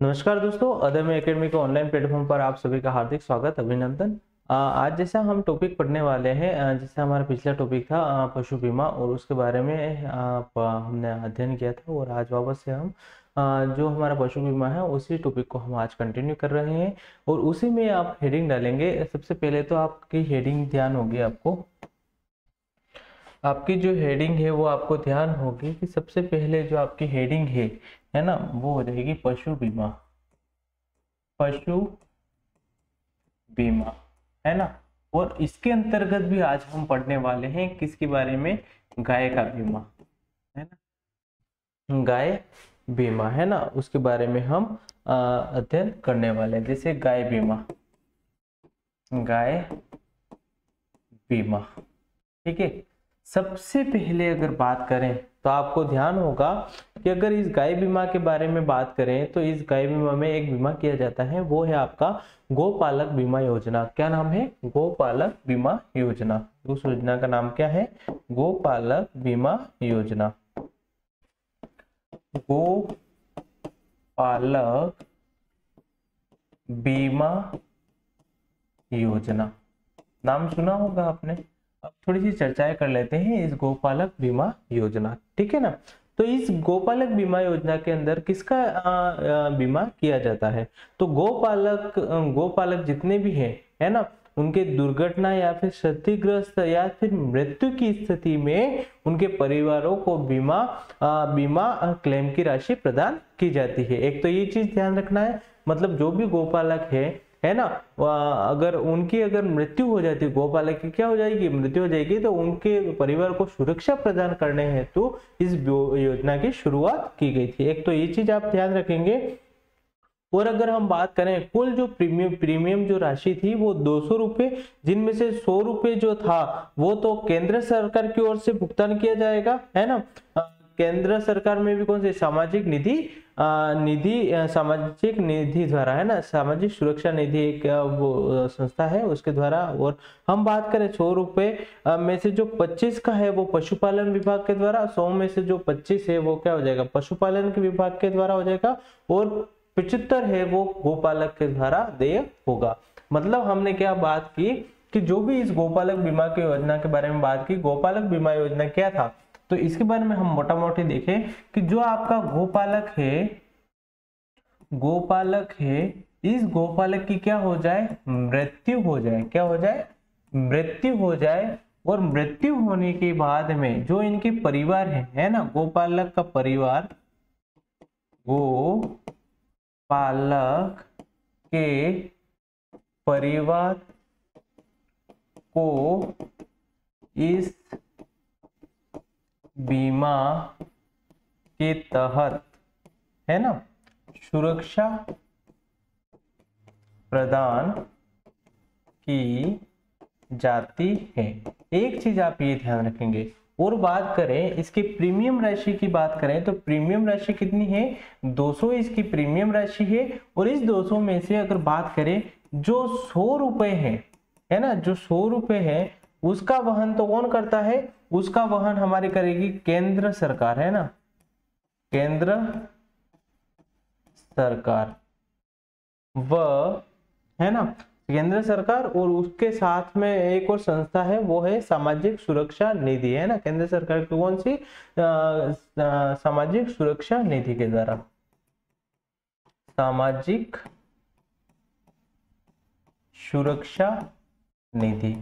नमस्कार दोस्तों, अदम्य एकेडमी के ऑनलाइन प्लेटफॉर्म पर आप सभी का हार्दिक स्वागत, अभिनंदन। आज जैसा हम टॉपिक पढ़ने वाले हैं, जैसा हमारा पिछला टॉपिक था पशु बीमा, और उसके बारे में हमने अध्ययन किया था। और आज वापस से हम जो हमारा पशु बीमा है उसी टॉपिक को हम आज कंटिन्यू कर रहे हैं। और उसी में आप हेडिंग डालेंगे। सबसे पहले तो आपकी हेडिंग ध्यान होगी, आपकी जो हेडिंग है वो आपको ध्यान होगी कि सबसे पहले जो आपकी हेडिंग है ना, वो हो जाएगी पशु बीमा। पशु बीमा है ना। और इसके अंतर्गत भी आज हम पढ़ने वाले हैं किसके बारे में? गाय का बीमा है ना। गाय बीमा है ना, उसके बारे में हम अध्ययन करने वाले हैं। जैसे गाय बीमा, गाय बीमा, ठीक है। सबसे पहले अगर बात करें तो आपको ध्यान होगा कि अगर इस गाय बीमा के बारे में बात करें तो इस गाय बीमा में एक बीमा किया जाता है, वो है आपका गोपालक बीमा योजना। क्या नाम है? गोपालक बीमा योजना। उस योजना का नाम क्या है? गोपालक बीमा योजना। गोपालक बीमा योजना नाम सुना होगा आपने। अब थोड़ी सी चर्चाएं कर लेते हैं इस गोपालक बीमा योजना, ठीक है ना। तो इस गोपालक बीमा योजना के अंदर किसका बीमा किया जाता है? तो गोपालक जितने भी हैं, है ना, उनके दुर्घटना या फिर क्षतिग्रस्त या फिर मृत्यु की स्थिति में उनके परिवारों को बीमा क्लेम की राशि प्रदान की जाती है। एक तो ये चीज ध्यान रखना है, मतलब जो भी गोपालक है ना, अगर मृत्यु हो जाती है, गोपालक की क्या हो जाएगी? मृत्यु हो जाएगी, तो उनके परिवार को सुरक्षा प्रदान करने हेतु इस योजना की शुरुआत की गई थी। एक तो ये चीज आप ध्यान रखेंगे। और अगर हम बात करें कुल जो प्रीमियम जो राशि थी वो 200 रुपए, जिनमें से 100 रुपए जो था वो तो केंद्र सरकार की ओर से भुगतान किया जाएगा, है ना। केंद्र सरकार में भी कौन से सामाजिक निधि द्वारा, है ना, सामाजिक सुरक्षा निधि एक वो संस्था है, उसके द्वारा। और हम बात करें 100 रुपए में से जो 25 का है वो पशुपालन विभाग के द्वारा, 100 में से जो 25 है वो क्या हो जाएगा? पशुपालन के विभाग के द्वारा हो जाएगा। और 75 है वो गोपालक के द्वारा देय होगा। मतलब हमने क्या बात की कि जो भी इस गोपालक बीमा की योजना के बारे में बात की, गोपालक बीमा योजना क्या था, तो इसके बारे में हम मोटा मोटी देखें कि जो आपका गोपालक है, इस गोपालक की क्या हो जाए? मृत्यु हो जाए। क्या हो जाए? मृत्यु हो जाए। और मृत्यु होने के बाद में जो इनके परिवार है ना, गोपालक का परिवार, गोपालक के परिवार को इस बीमा के तहत, है ना, सुरक्षा प्रदान की जाती है। एक चीज आप ये ध्यान रखेंगे। और बात करें इसकी प्रीमियम राशि की बात करें तो प्रीमियम राशि कितनी है? 200 इसकी प्रीमियम राशि है। और इस 200 में से अगर बात करें जो 100 रुपए है ना, जो 100 रुपए है उसका वहन तो कौन करता है? उसका वहन हमारी करेगी केंद्र सरकार, है ना, केंद्र सरकार, है ना, केंद्र सरकार। और उसके साथ में एक और संस्था है, वो है सामाजिक सुरक्षा निधि, है ना। केंद्र सरकार की कौन सी? सामाजिक सुरक्षा निधि के द्वारा, सामाजिक सुरक्षा निधि।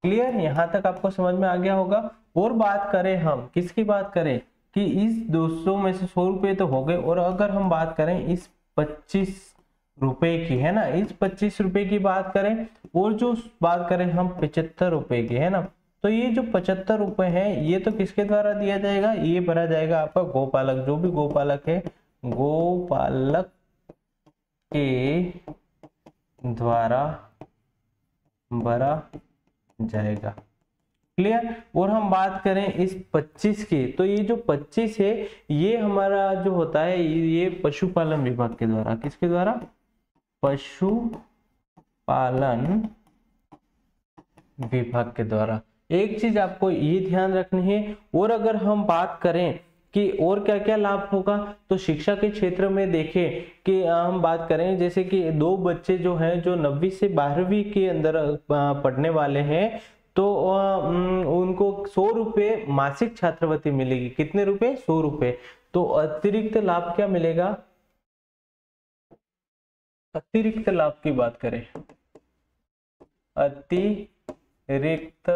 क्लियर? यहां तक आपको समझ में आ गया होगा। और बात करें हम किसकी बात करें कि इस 200 में से 100 रुपए तो हो गए। और अगर हम बात करें इस 25 रुपए की, है ना, इस 25 रुपए की बात करें, और जो बात करें हम 75 रुपए की, है ना, तो ये जो 75 रुपए है ये तो किसके द्वारा दिया जाएगा? ये भरा जाएगा आपका गोपालक, जो भी गोपालक है, गोपालक के द्वारा भरा जाएगा। क्लियर? और हम बात करें इस 25 की, तो ये जो 25 है ये हमारा जो होता है ये पशुपालन विभाग के द्वारा, किसके द्वारा? पशुपालन विभाग के द्वारा। एक चीज आपको ये ध्यान रखनी है। और अगर हम बात करें कि और क्या क्या लाभ होगा। तो शिक्षा के क्षेत्र में देखें कि हम बात करें जैसे कि 2 बच्चे जो हैं जो 9वीं से 12वीं के अंदर पढ़ने वाले हैं, तो उनको 100 रुपये मासिक छात्रवृत्ति मिलेगी। कितने रुपए? 100 रुपये। तो अतिरिक्त लाभ क्या मिलेगा? अतिरिक्त लाभ की बात करें, अतिरिक्त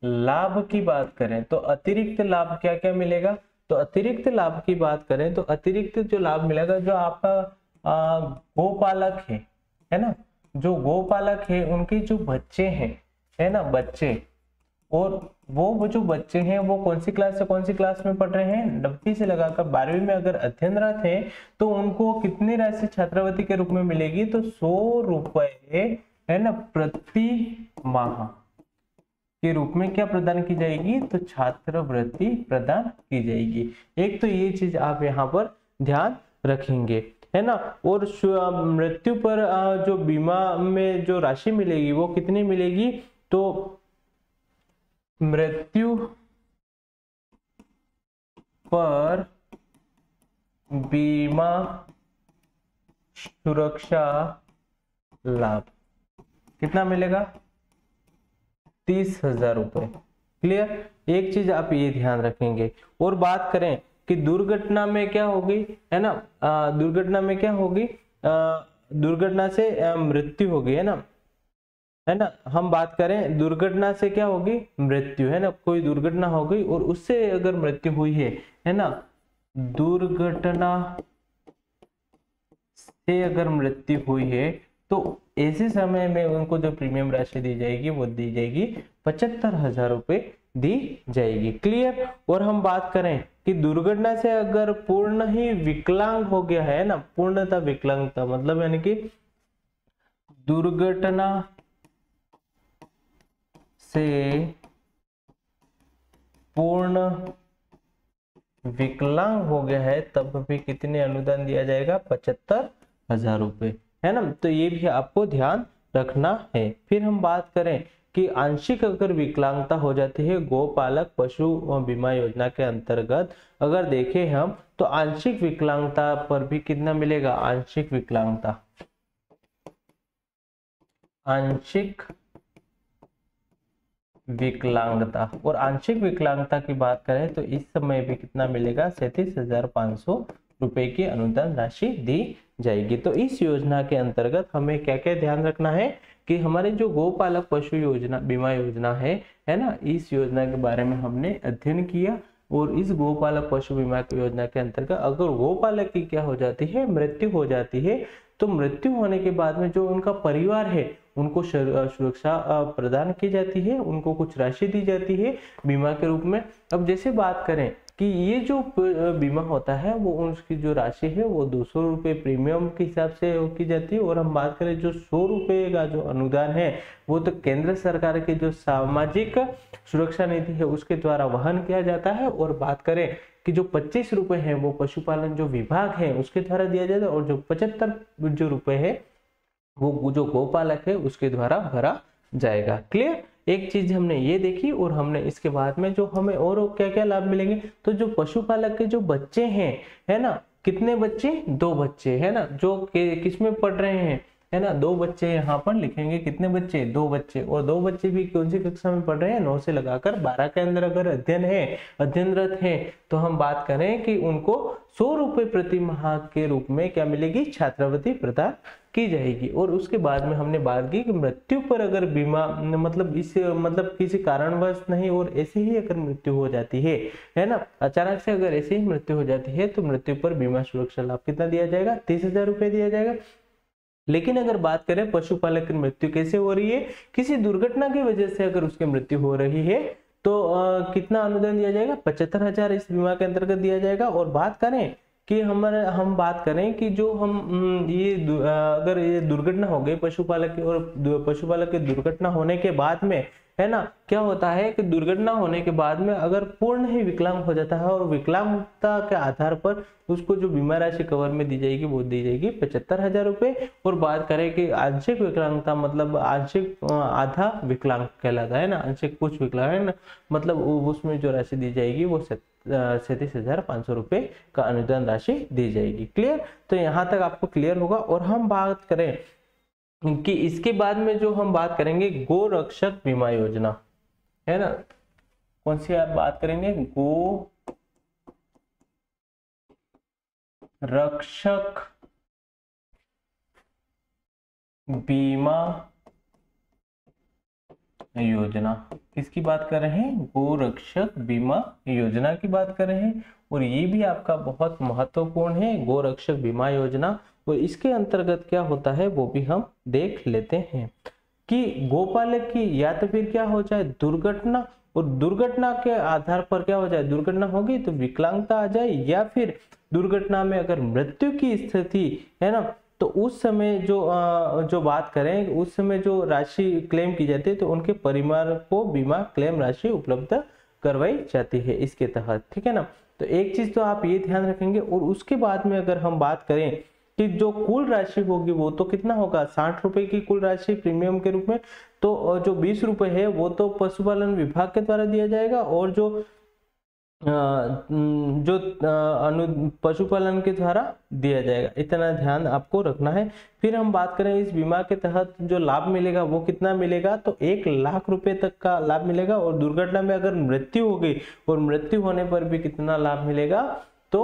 लाभ की बात करें तो अतिरिक्त लाभ क्या क्या मिलेगा? तो अतिरिक्त लाभ की बात करें तो अतिरिक्त जो लाभ मिलेगा, जो आपका गोपालक है ना, जो गोपालक है उनके जो बच्चे हैं, है ना, बच्चे, और वो जो बच्चे हैं वो कौन सी क्लास से कौन सी क्लास में पढ़ रहे हैं? 9वीं से लगाकर 12वीं में अगर अध्ययनरत हैं तो उनको कितनी राशि छात्रवृत्ति के रूप में मिलेगी? तो 100 रुपए, है ना, प्रति माह के रूप में क्या प्रदान की जाएगी? तो छात्रवृत्ति प्रदान की जाएगी। एक तो ये चीज आप यहाँ पर ध्यान रखेंगे, है ना। और मृत्यु पर जो बीमा में जो राशि मिलेगी वो कितनी मिलेगी? तो मृत्यु पर बीमा सुरक्षा लाभ कितना मिलेगा? 30,000 रुपए। क्लियर? एक चीज आप ये ध्यान रखेंगे। और बात करें कि दुर्घटना में क्या होगी, है ना, दुर्घटना में क्या होगी? दुर्घटना से मृत्यु होगी, है ना। हम बात करें दुर्घटना से क्या होगी? मृत्यु, है ना, कोई दुर्घटना हो गई और उससे अगर मृत्यु हुई है ना, दुर्घटना से अगर मृत्यु हुई है तो ऐसे समय में उनको जो प्रीमियम राशि दी जाएगी वो दी जाएगी 75,000 रुपए दी जाएगी। क्लियर? और हम बात करें कि दुर्घटना से अगर पूर्ण ही विकलांग हो गया है ना, पूर्णतः विकलांगता मतलब यानी कि दुर्घटना से पूर्ण विकलांग हो गया है तब भी कितने अनुदान दिया जाएगा? 75,000 रुपए, है ना। तो ये भी आपको ध्यान रखना है। फिर हम बात करें कि आंशिक अगर विकलांगता हो जाती है गोपालक पशु बीमा योजना के अंतर्गत, अगर देखें हम तो आंशिक विकलांगता पर भी कितना मिलेगा? आंशिक विकलांगता, आंशिक विकलांगता, और आंशिक विकलांगता की बात करें तो इस समय भी कितना मिलेगा? 37,500 रुपए की अनुदान राशि दी जाएगी। तो इस योजना के अंतर्गत हमें क्या क्या ध्यान रखना है कि हमारे जो गोपालक पशु योजना बीमा योजना है ना, इस योजना के बारे में हमने अध्ययन किया। और इस गोपालक पशु बीमा योजना के अंतर्गत अगर गोपालक की क्या हो जाती है? मृत्यु हो जाती है, तो मृत्यु होने के बाद में जो उनका परिवार है उनको सुरक्षा प्रदान की जाती है, उनको कुछ राशि दी जाती है बीमा के रूप में। अब जैसे बात करें कि ये जो बीमा होता है वो उसकी जो राशि है वो 200 रुपये प्रीमियम के हिसाब से की जाती है। और हम बात करें जो 100 रुपये का जो अनुदान है वो तो केंद्र सरकार के जो सामाजिक सुरक्षा नीति है उसके द्वारा वहन किया जाता है। और बात करें कि जो 25 रुपए है वो पशुपालन जो विभाग है उसके द्वारा दिया जाता है, और जो 75 जो रुपए है वो जो गोपालक है उसके द्वारा भरा जाएगा। क्लियर? एक चीज हमने ये देखी। और हमने इसके बाद में जो हमें और क्या क्या लाभ मिलेंगे, तो जो पशुपालक के जो बच्चे हैं, है ना, कितने बच्चे? 2 बच्चे, है ना, जो किस में पढ़ रहे हैं, है ना, 2 बच्चे यहाँ पर लिखेंगे। कितने बच्चे? 2 बच्चे। और 2 बच्चे भी कौन सी कक्षा में पढ़ रहे हैं? 9 से लगाकर 12 के अंदर अगर अध्ययनरत है तो हम बात करें कि उनको 100 रुपये प्रति माह के रूप में क्या मिलेगी? छात्रवृत्ति प्रदान की जाएगी। और उसके बाद में हमने बात की कि मृत्यु पर अगर बीमा मतलब किसी कारणवश नहीं और ऐसे ही अगर मृत्यु हो जाती है ना, अचानक से अगर ऐसे ही मृत्यु हो जाती है तो मृत्यु पर बीमा सुरक्षा लाभ कितना दिया जाएगा? 30,000 रुपये दिया जाएगा। लेकिन अगर बात करें पशुपालक की मृत्यु कैसे हो रही है, किसी दुर्घटना की वजह से अगर उसकी मृत्यु हो रही है तो कितना अनुदान दिया जाएगा? 75,000 इस बीमा के अंतर्गत दिया जाएगा। और बात करें कि हम बात करें कि जो हम अगर ये दुर्घटना हो गई पशुपालक की, और पशुपालक की दुर्घटना होने के बाद में, है ना, क्या होता है कि दुर्घटना होने के बाद में अगर पूर्ण ही विकलांग हो जाता है और विकलांगता के आधार पर उसको जो बीमा राशि कवर में दी जाएगी वो दी जाएगी 75,000 रुपये। और बात करें कि आंशिक विकलांगता मतलब आंशिक आधा विकलांग कहलाता है ना, आंशिक कुछ विकलांग है ना, मतलब उसमें जो राशि दी जाएगी वो 37,500 रुपए का अनुदान राशि दी जाएगी। क्लियर? तो यहाँ तक आपको क्लियर होगा। और हम बात करें कि इसके बाद में जो हम बात करेंगे गो रक्षक बीमा योजना, है ना, कौन सी आप बात करेंगे? गो रक्षक बीमा योजना। किसकी बात कर रहे हैं? गो रक्षक बीमा योजना की बात कर रहे हैं। और ये भी आपका बहुत महत्वपूर्ण है, गो रक्षक बीमा योजना। और इसके अंतर्गत क्या होता है वो भी हम देख लेते हैं कि गोपालक की या तो फिर क्या हो जाए दुर्घटना, और दुर्घटना के आधार पर क्या हो जाए, दुर्घटना होगी तो विकलांगता आ जाए, या फिर दुर्घटना में अगर मृत्यु की स्थिति है ना, तो उस समय जो बात करें, उस समय जो राशि क्लेम की जाती है तो उनके परिवार को बीमा क्लेम राशि उपलब्ध करवाई जाती है इसके तहत। ठीक है ना? तो एक चीज तो आप ये ध्यान रखेंगे। और उसके बाद में अगर हम बात करें कि जो कुल राशि होगी वो तो कितना होगा, 60 रुपए की कुल राशि प्रीमियम के रूप में। तो जो 20 रुपए है वो तो पशुपालन विभाग के द्वारा दिया जाएगा, और जो पशुपालन के द्वारा दिया जाएगा। इतना ध्यान आपको रखना है। फिर हम बात करें इस बीमा के तहत जो लाभ मिलेगा वो कितना मिलेगा, तो 1 लाख रुपए तक का लाभ मिलेगा। और दुर्घटना में अगर मृत्यु हो गई और मृत्यु होने पर भी कितना लाभ मिलेगा, तो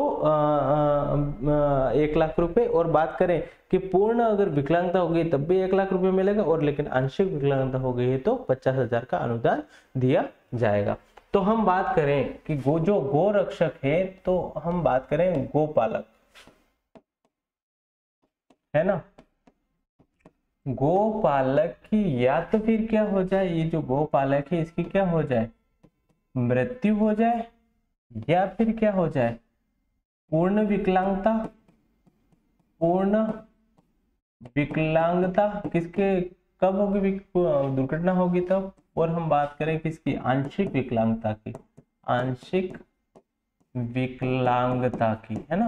1 लाख रुपए। और बात करें कि पूर्ण अगर विकलांगता हो गई तब भी 1 लाख रुपए मिलेगा, और लेकिन आंशिक विकलांगता हो गई है तो 50,000 का अनुदान दिया जाएगा। तो हम बात करें कि जो गो रक्षक है, तो हम बात करें गोपालक, है ना, गोपालक की या तो फिर क्या हो जाए, ये जो गोपालक है इसकी क्या हो जाए, मृत्यु हो जाए, या फिर क्या हो जाए, पूर्ण विकलांगता। पूर्ण विकलांगता किसके कब होगी, दुर्घटना होगी तब। और हम बात करें किसकी, आंशिक विकलांगता की, आंशिक विकलांगता की, है ना,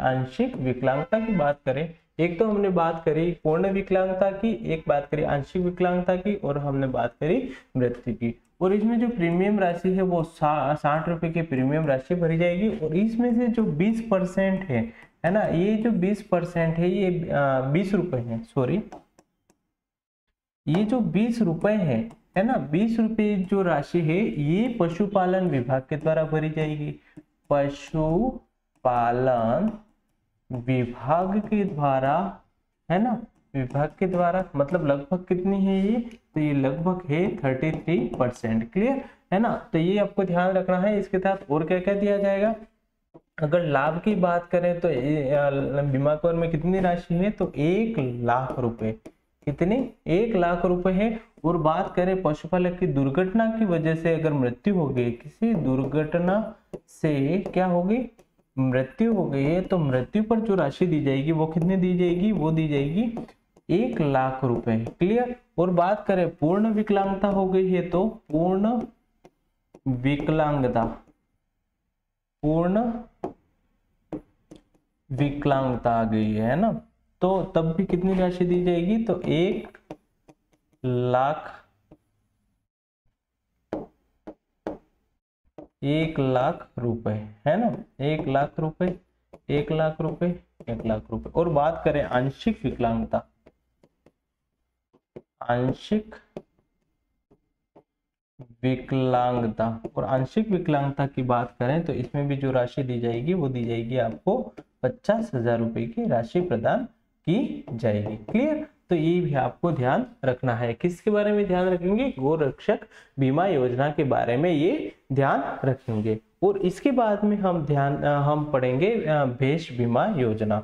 आंशिक विकलांगता की बात करें। एक तो हमने बात करी पूर्ण विकलांगता की, एक बात करी आंशिक विकलांगता की, और हमने बात करी मृत्यु की। और इसमें जो प्रीमियम राशि है वो 60 रुपए की प्रीमियम राशि भरी जाएगी। और इसमें से जो 20% है ना, ये जो 20% है ये 20 रुपए है, सॉरी, ये जो 20 रुपए है ना, 20 रुपए जो राशि है ये पशुपालन विभाग के द्वारा भरी जाएगी। पशुपालन विभाग के द्वारा, है ना, विभाग के द्वारा, मतलब लगभग कितनी है ये, तो ये लगभग है 33%। क्लियर है ना? तो ये आपको ध्यान रखना है। इसके साथ और क्या क्या दिया जाएगा, अगर लाभ की बात करें तो बीमा कवर में कितनी राशि है, तो 1 लाख रुपए, कितने, 1 लाख रुपए है। और बात करें पशुपालक की दुर्घटना की वजह से अगर मृत्यु हो गई, किसी दुर्घटना से क्या होगी, मृत्यु हो गई है, तो मृत्यु पर जो राशि दी जाएगी वो कितनी दी जाएगी, वो दी जाएगी 1 लाख रुपए। क्लियर? और बात करें पूर्ण विकलांगता हो गई है, तो पूर्ण विकलांगता, पूर्ण विकलांगता आ गई है ना, तो तब भी कितनी राशि दी जाएगी, तो 1 लाख, 1 लाख रुपए, है ना, 1 लाख रुपए, 1 लाख रुपए, 1 लाख रुपए। और बात करें आंशिक विकलांगता, आंशिक विकलांगता, और आंशिक विकलांगता की बात करें तो इसमें भी जो राशि दी जाएगी वो दी जाएगी आपको 50,000 रुपए की राशि प्रदान की जाएगी। क्लियर? तो ये भी आपको ध्यान रखना है। किसके बारे में ध्यान रखेंगे, गो रक्षक बीमा योजना के बारे में ये ध्यान रखेंगे। और इसके बाद में हम पढ़ेंगे भेष बीमा योजना।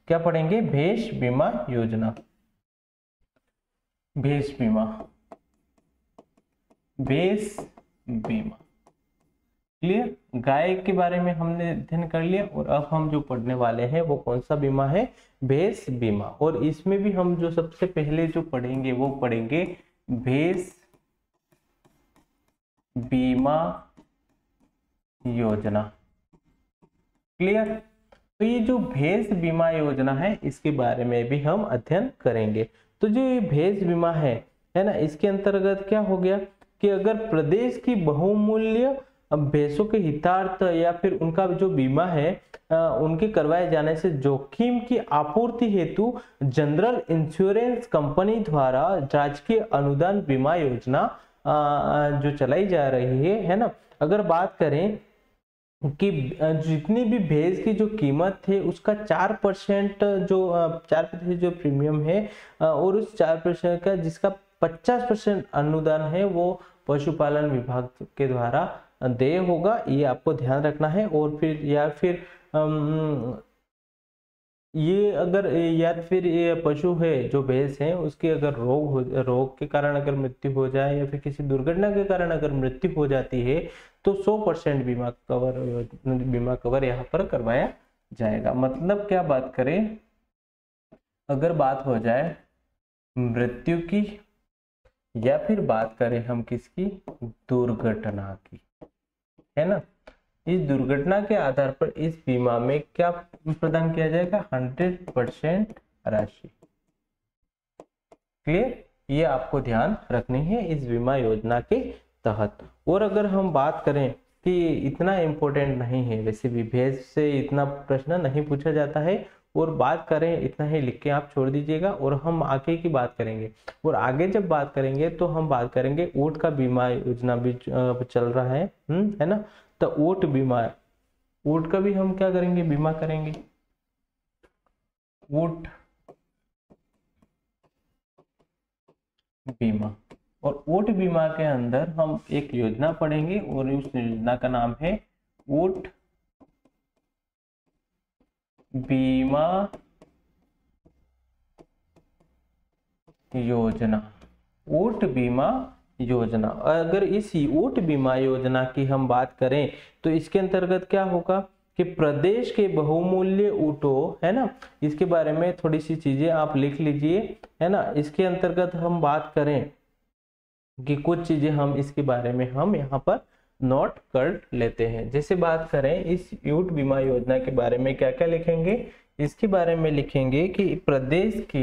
क्या पढ़ेंगे, भेष बीमा योजना, भेष बीमा, भेष बीमा। क्लियर? गाय के बारे में हमने अध्ययन कर लिया। और अब हम जो पढ़ने वाले हैं वो कौन सा बीमा है, भेष बीमा। और इसमें भी हम जो सबसे पहले जो पढ़ेंगे वो पढ़ेंगे भेष बीमा योजना। क्लियर? तो ये जो भेष बीमा योजना है इसके बारे में भी हम अध्ययन करेंगे। तो जो ये भेष बीमा है ना, इसके अंतर्गत क्या हो गया कि अगर प्रदेश की बहुमूल्य भैंसों के हितार्थ या फिर उनका जो बीमा है उनके करवाए जाने से जोखिम की आपूर्ति हेतु जनरल इंश्योरेंस कंपनी द्वारा राजकीय अनुदान बीमा योजना जो चलाई जा रही है ना। अगर बात करें कि जितनी भी भैंस की जो कीमत है उसका 4% जो 4% जो प्रीमियम है और उस 4% का जिसका 50% अनुदान है वो पशुपालन विभाग के द्वारा देय होगा, ये आपको ध्यान रखना है। और फिर या फिर ये अगर या फिर ये पशु है जो भैंस है उसकी अगर रोग के कारण अगर मृत्यु हो जाए या फिर किसी दुर्घटना के कारण अगर मृत्यु हो जाती है तो 100% बीमा कवर यहाँ पर करवाया जाएगा। मतलब क्या बात करें, अगर बात हो जाए मृत्यु की या फिर बात करें हम किसकी, दुर्घटना की, है ना, इस दुर्घटना के आधार पर इस बीमा में क्या प्रदान किया जाएगा, 100% राशि। क्लियर, ये आपको ध्यान रखनी है इस बीमा योजना के तहत। और अगर हम बात करें कि इतना इम्पोर्टेंट नहीं है, वैसे भी भैंस से इतना प्रश्न नहीं पूछा जाता है, और बात करें इतना ही लिख के आप छोड़ दीजिएगा। और हम आगे की बात करेंगे, और आगे जब बात करेंगे तो हम बात करेंगे ऊंट का बीमा योजना भी चल रहा है ना। तो ऊंट बीमा, ऊंट का भी हम क्या करेंगे, बीमा करेंगे। ऊंट बीमा, और ऊंट बीमा के अंदर हम एक योजना पढ़ेंगे और उस योजना का नाम है ऊंट बीमा योजना। ऊंट बीमा योजना, अगर इस ऊंट बीमा योजना की हम बात करें तो इसके अंतर्गत क्या होगा कि प्रदेश के बहुमूल्य ऊंटों, है ना, इसके बारे में थोड़ी सी चीजें आप लिख लीजिए, है ना। इसके अंतर्गत हम बात करें कि कुछ चीजें हम इसके बारे में हम यहाँ पर नोट कर लेते हैं। जैसे बात करें इस ऊंट बीमा योजना के बारे में क्या क्या लिखेंगे, इसके बारे में लिखेंगे कि प्रदेश के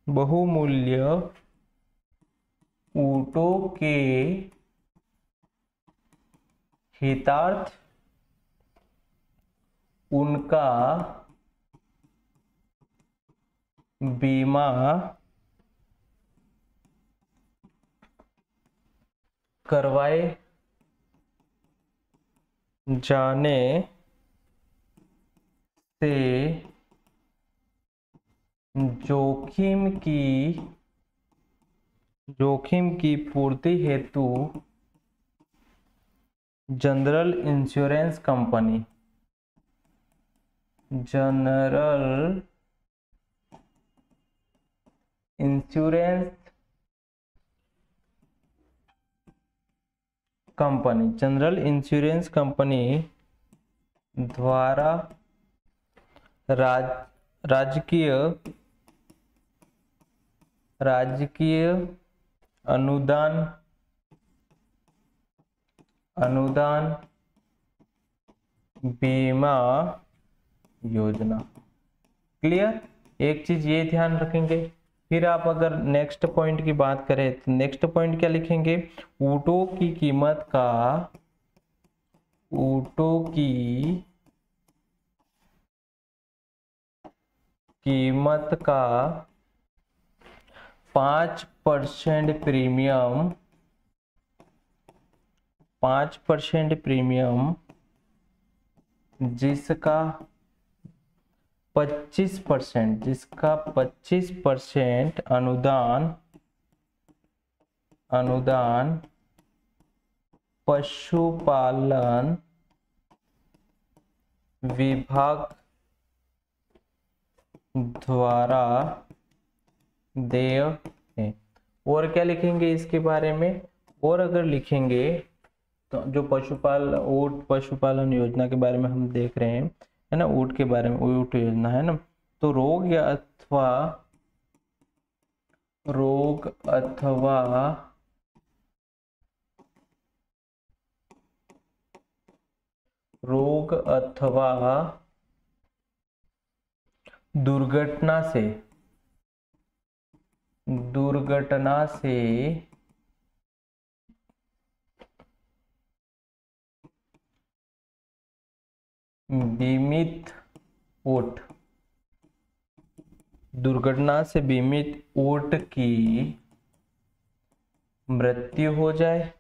बहुमूल्य ऊंटों के हितार्थ उनका बीमा करवाए जाने से जोखिम की पूर्ति हेतु general insurance company general insurance company द्वारा राजकीय अनुदान बीमा योजना। क्लियर, एक चीज ये ध्यान रखेंगे। फिर आप अगर नेक्स्ट पॉइंट की बात करें तो नेक्स्ट पॉइंट क्या लिखेंगे, ऊंटों की कीमत का 5% प्रीमियम जिसका 25% अनुदान पशुपालन विभाग द्वारा देय है। और क्या लिखेंगे इसके बारे में, और अगर लिखेंगे तो जो ऊंट पशुपालन योजना के बारे में हम देख रहे हैं, है ना, ऊंट के बारे में, ऊंट योजना है ना, तो रोग अथवा दुर्घटना से दुर्घटना से बीमित ऊँट, दुर्घटना से बीमित ऊँट की मृत्यु हो जाए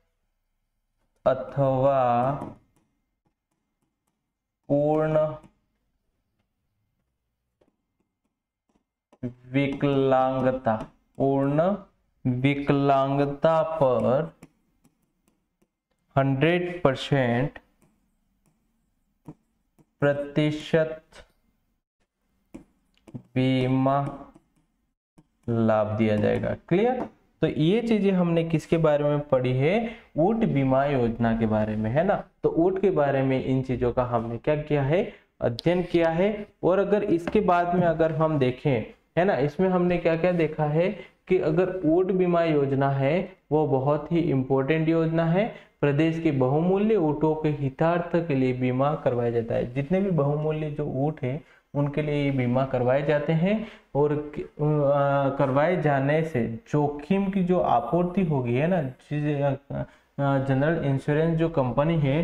अथवा पूर्ण विकलांगता, पूर्ण विकलांगता पर 100% प्रतिशत बीमा लाभ दिया जाएगा। क्लियर? तो ये चीजें हमने किसके बारे में पढ़ी है? ऊँट बीमा योजना के बारे में, है ना। तो ऊँट के बारे में इन चीजों का हमने क्या किया है? अध्ययन किया है। और अगर इसके बाद में अगर हम देखें, है ना, इसमें हमने क्या क्या देखा है कि अगर ऊँट बीमा योजना है वो बहुत ही इंपॉर्टेंट योजना है। प्रदेश के बहुमूल्य ऊँटों के हितार्थ के लिए बीमा करवाया जाता है। जितने भी बहुमूल्य जो ऊँट हैं उनके लिए ये बीमा करवाए जाते हैं। और करवाए जाने से जोखिम की जो आपूर्ति होगी, है ना, जनरल इंश्योरेंस जो कंपनी है,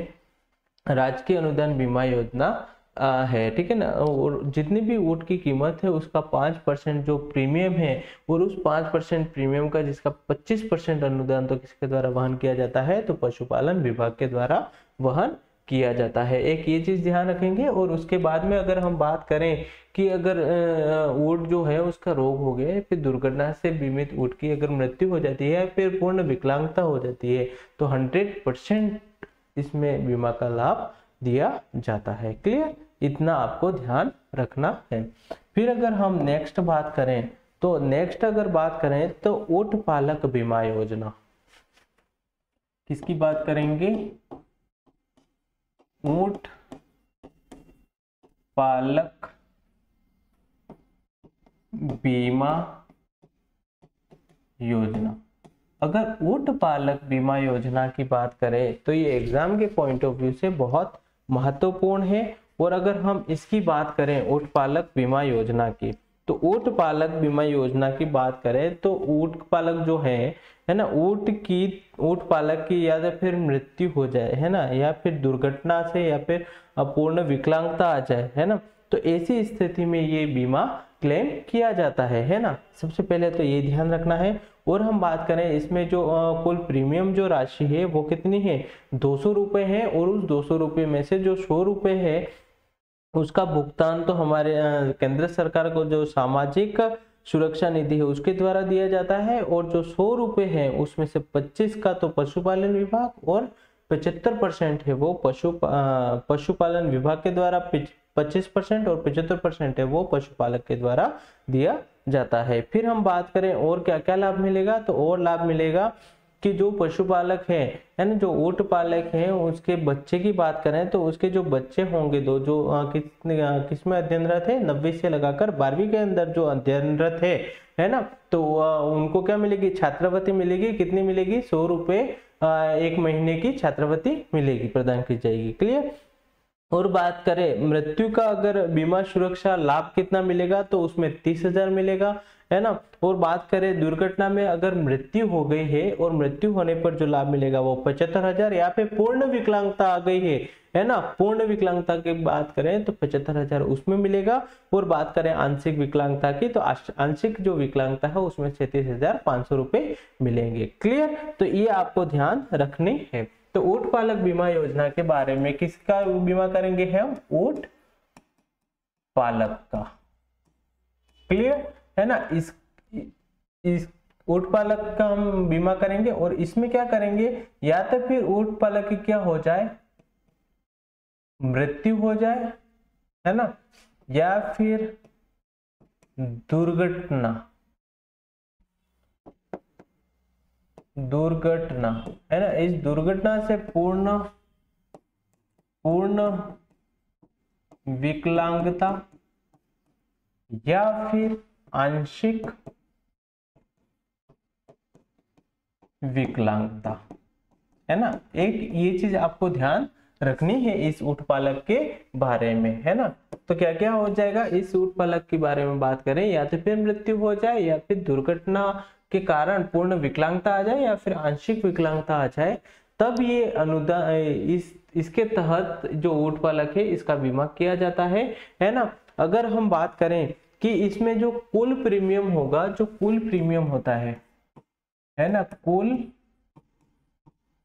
राजकीय अनुदान बीमा योजना है, ठीक है ना। और जितनी भी ऊँट की कीमत है उसका 5% जो प्रीमियम है, और उस 5% प्रीमियम का जिसका 25% अनुदान तो किसके द्वारा वहन किया जाता है? तो पशुपालन विभाग के द्वारा वहन किया जाता है। एक ये चीज ध्यान रखेंगे। और उसके बाद में अगर हम बात करें कि अगर ऊँट जो है उसका रोग हो गया, फिर दुर्घटना से बीमित ऊँट की अगर मृत्यु हो जाती है, फिर पूर्ण विकलांगता हो जाती है, तो 100% इसमें बीमा का लाभ दिया जाता है। क्लियर? इतना आपको ध्यान रखना है। फिर अगर हम नेक्स्ट बात करें, तो नेक्स्ट अगर बात करें तो ऊँट पालक बीमा योजना, किसकी बात करेंगे? ऊँट पालक बीमा योजना। अगर ऊँट पालक बीमा योजना की बात करें तो ये एग्जाम के पॉइंट ऑफ व्यू से बहुत महत्वपूर्ण है। और अगर हम इसकी बात करें ऊँट पालक बीमा योजना की, तो ऊँट पालक बीमा योजना की बात करें तो ऊँट पालक जो है ना, ऊँट पालक की या फिर मृत्यु हो जाए, है ना, या फिर दुर्घटना से या फिर अपूर्ण विकलांगता आ जाए, है ना, तो ऐसी स्थिति में ये बीमा क्लेम किया जाता है ना। सबसे पहले तो ये ध्यान रखना है। और हम बात करें इसमें जो कुल प्रीमियम जो राशि है वो कितनी है? 200 रुपये है। और उस 200 रुपये में से जो 100 रुपये है उसका भुगतान तो हमारे केंद्र सरकार को जो सामाजिक सुरक्षा निधि है उसके द्वारा दिया जाता है। और जो 100 रुपये है उसमें से 25 का तो पशुपालन विभाग और 75% है वो पशुपालन विभाग के द्वारा 25% और 75% है वो पशुपालक के द्वारा दिया जाता है। फिर हम बात करें और क्या क्या लाभ मिलेगा, तो और लाभ मिलेगा कि जो पशुपालक है ना, जो ऊँट पालक है, उसके बच्चे की बात करें तो उसके जो बच्चे होंगे दो, जो किसमें अध्ययनरत है? 9वीं से लगाकर 12वीं के अंदर जो अध्ययनरत है ना, तो उनको क्या मिलेगी? छात्रवृत्ति मिलेगी। कितनी मिलेगी? 100 रुपये एक महीने की छात्रवृत्ति मिलेगी, प्रदान की जाएगी। क्लियर? और बात करें मृत्यु का, अगर बीमा सुरक्षा लाभ कितना मिलेगा, तो उसमें 30,000 मिलेगा, है ना। और बात करें दुर्घटना में अगर मृत्यु हो गई है और मृत्यु होने पर जो लाभ मिलेगा वो 75,000। या फिर पूर्ण विकलांगता आ गई है ना, पूर्ण विकलांगता की बात करें तो 75,000 उसमें मिलेगा। और बात करें आंशिक विकलांगता की, तो आंशिक जो विकलांगता है उसमें 37,500 रुपए मिलेंगे। क्लियर? तो ये आपको ध्यान रखनी है। तो ऊँट पालक बीमा योजना के बारे में किसका बीमा करेंगे? हम ऊँट पालक का। क्लियर है ना? इस ऊँट पालक का हम बीमा करेंगे। और इसमें क्या करेंगे? या तो फिर ऊँट पालक की क्या हो जाए? मृत्यु हो जाए, है ना, या फिर दुर्घटना है ना, इस दुर्घटना से पूर्ण विकलांगता या फिर आंशिक विकलांगता, है ना। एक ये चीज आपको ध्यान रखनी है इस ऊँट पालक के बारे में, है ना। तो क्या क्या हो जाएगा इस ऊँट पालक के बारे में बात करें? या तो फिर मृत्यु हो जाए, या फिर दुर्घटना के कारण पूर्ण विकलांगता आ जाए या फिर आंशिक विकलांगता आ जाए, तब ये अनुदान इसके तहत जो ऊंट पालक है इसका बीमा किया जाता है ना। अगर हम बात करें कि इसमें जो कुल प्रीमियम होगा, जो कुल प्रीमियम होता है ना, कुल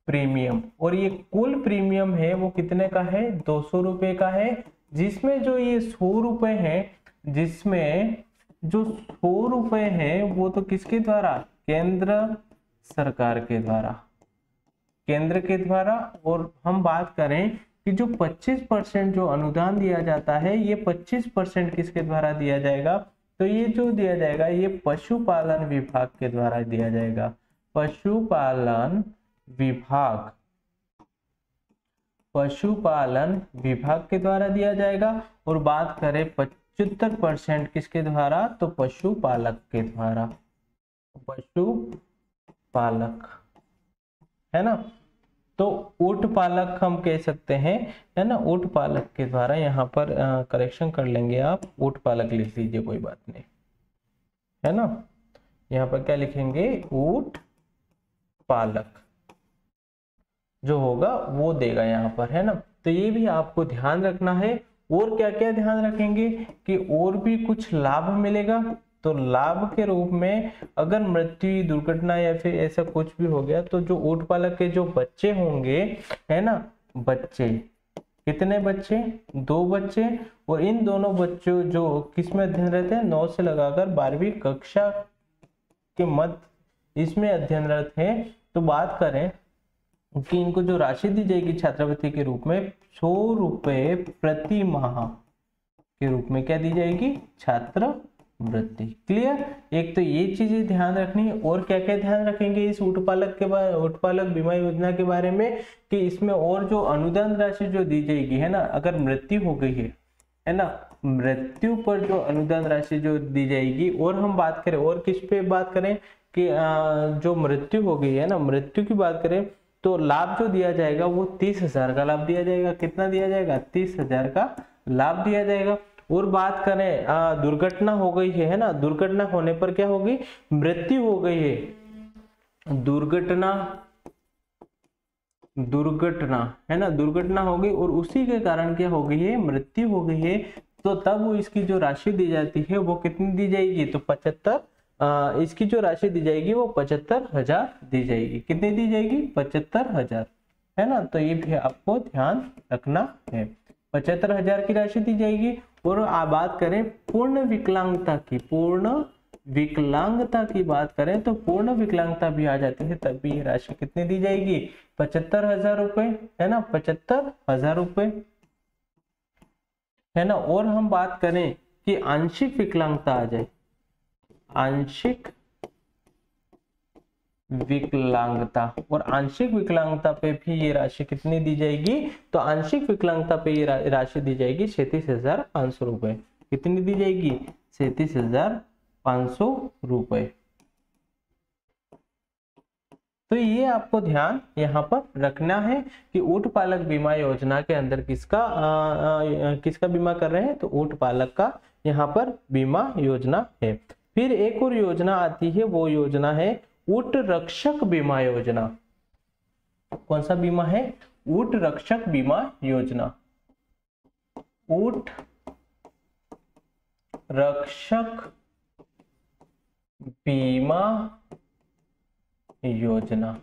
प्रीमियम, और ये कुल प्रीमियम है वो कितने का है, 200 रुपए का है, जिसमें जो ये 100 रुपए है, जिसमें जो 100 रुपए है वो तो किसके द्वारा, केंद्र सरकार के द्वारा, केंद्र के द्वारा। और हम बात करें कि जो 25% जो अनुदान दिया जाता है, ये 25% किसके द्वारा दिया जाएगा, तो ये जो दिया जाएगा ये पशुपालन विभाग के द्वारा दिया जाएगा, पशुपालन विभाग, पशुपालन विभाग के द्वारा दिया जाएगा। और बात करें 75% किसके द्वारा, तो पशुपालक के द्वारा, पशुपालक, है ना। तो ऊंट पालक हम कह सकते हैं, है ना, ऊंट पालक के द्वारा, यहाँ पर करेक्शन कर लेंगे आप, ऊंट पालक लिख लीजिए, कोई बात नहीं, है ना। यहाँ पर क्या लिखेंगे, ऊंट पालक जो होगा वो देगा यहाँ पर, है ना। तो ये भी आपको ध्यान रखना है। और क्या क्या ध्यान रखेंगे कि और भी कुछ लाभ मिलेगा, तो लाभ के रूप में अगर मृत्यु, दुर्घटना या फिर ऐसा कुछ भी हो गया, तो जो ऊंट पालक के जो बच्चे होंगे, है ना, बच्चे, कितने बच्चे, 2 बच्चे, और इन दोनों बच्चों जो किस में अध्ययनरत है, 9 से लगाकर 12वीं कक्षा के मध्य इसमें अध्ययनरत है। तो बात करें कि इनको जो राशि दी जाएगी छात्रवृत्ति के रूप में, 100 रुपए प्रति माह के रूप में क्या दी जाएगी, छात्रवृत्ति। क्लियर, एक तो ये चीजें ध्यान रखनी है। और क्या क्या ध्यान रखेंगे इस ऊंट पालक के बारे, ऊंट पालक बीमा योजना के बारे में, कि इसमें और जो अनुदान राशि जो दी जाएगी, है ना, अगर मृत्यु हो गई है ना, मृत्यु पर जो अनुदान राशि जो दी जाएगी। और हम बात करें, और किस पे बात करें कि जो मृत्यु हो गई है ना, मृत्यु की बात करें, तो लाभ जो दिया जाएगा वो 30,000 का लाभ दिया जाएगा। कितना दिया जाएगा, 30,000 का लाभ दिया जाएगा। और बात करें दुर्घटना हो गई है ना, दुर्घटना होने पर क्या होगी, मृत्यु हो गई है, दुर्घटना है ना, दुर्घटना हो गई और उसी के कारण क्या हो गई है, मृत्यु हो गई है, तो तब वो इसकी जो राशि दी जाती है वो कितनी दी जाएगी, तो 75, इसकी जो राशि दी जाएगी वो 75,000 दी जाएगी। कितनी दी जाएगी, 75,000, है ना। तो ये भी आपको ध्यान रखना है, 75,000 की राशि दी जाएगी। और बात करें पूर्ण विकलांगता की, पूर्ण विकलांगता की बात करें तो पूर्ण विकलांगता भी आ जाती है, तब भी ये राशि कितनी दी जाएगी, 75,000 रुपए, है ना, 75,000 रुपए, है ना। और हम बात करें कि आंशिक विकलांगता आ जाए, आंशिक विकलांगता, और आंशिक विकलांगता पे भी ये राशि कितनी दी जाएगी, तो आंशिक विकलांगता पे ये राशि दी जाएगी 37,500 रुपए। कितनी दी जाएगी, 37,500 रुपए। तो ये आपको ध्यान यहाँ पर रखना है कि ऊंट पालक बीमा योजना के अंदर किसका बीमा कर रहे हैं, तो ऊंट पालक का यहाँ पर बीमा योजना है। फिर एक और योजना आती है, वो योजना है ऊंट रक्षक बीमा योजना। कौन सा बीमा है, ऊंट रक्षक बीमा योजना, ऊंट रक्षक बीमा योजना,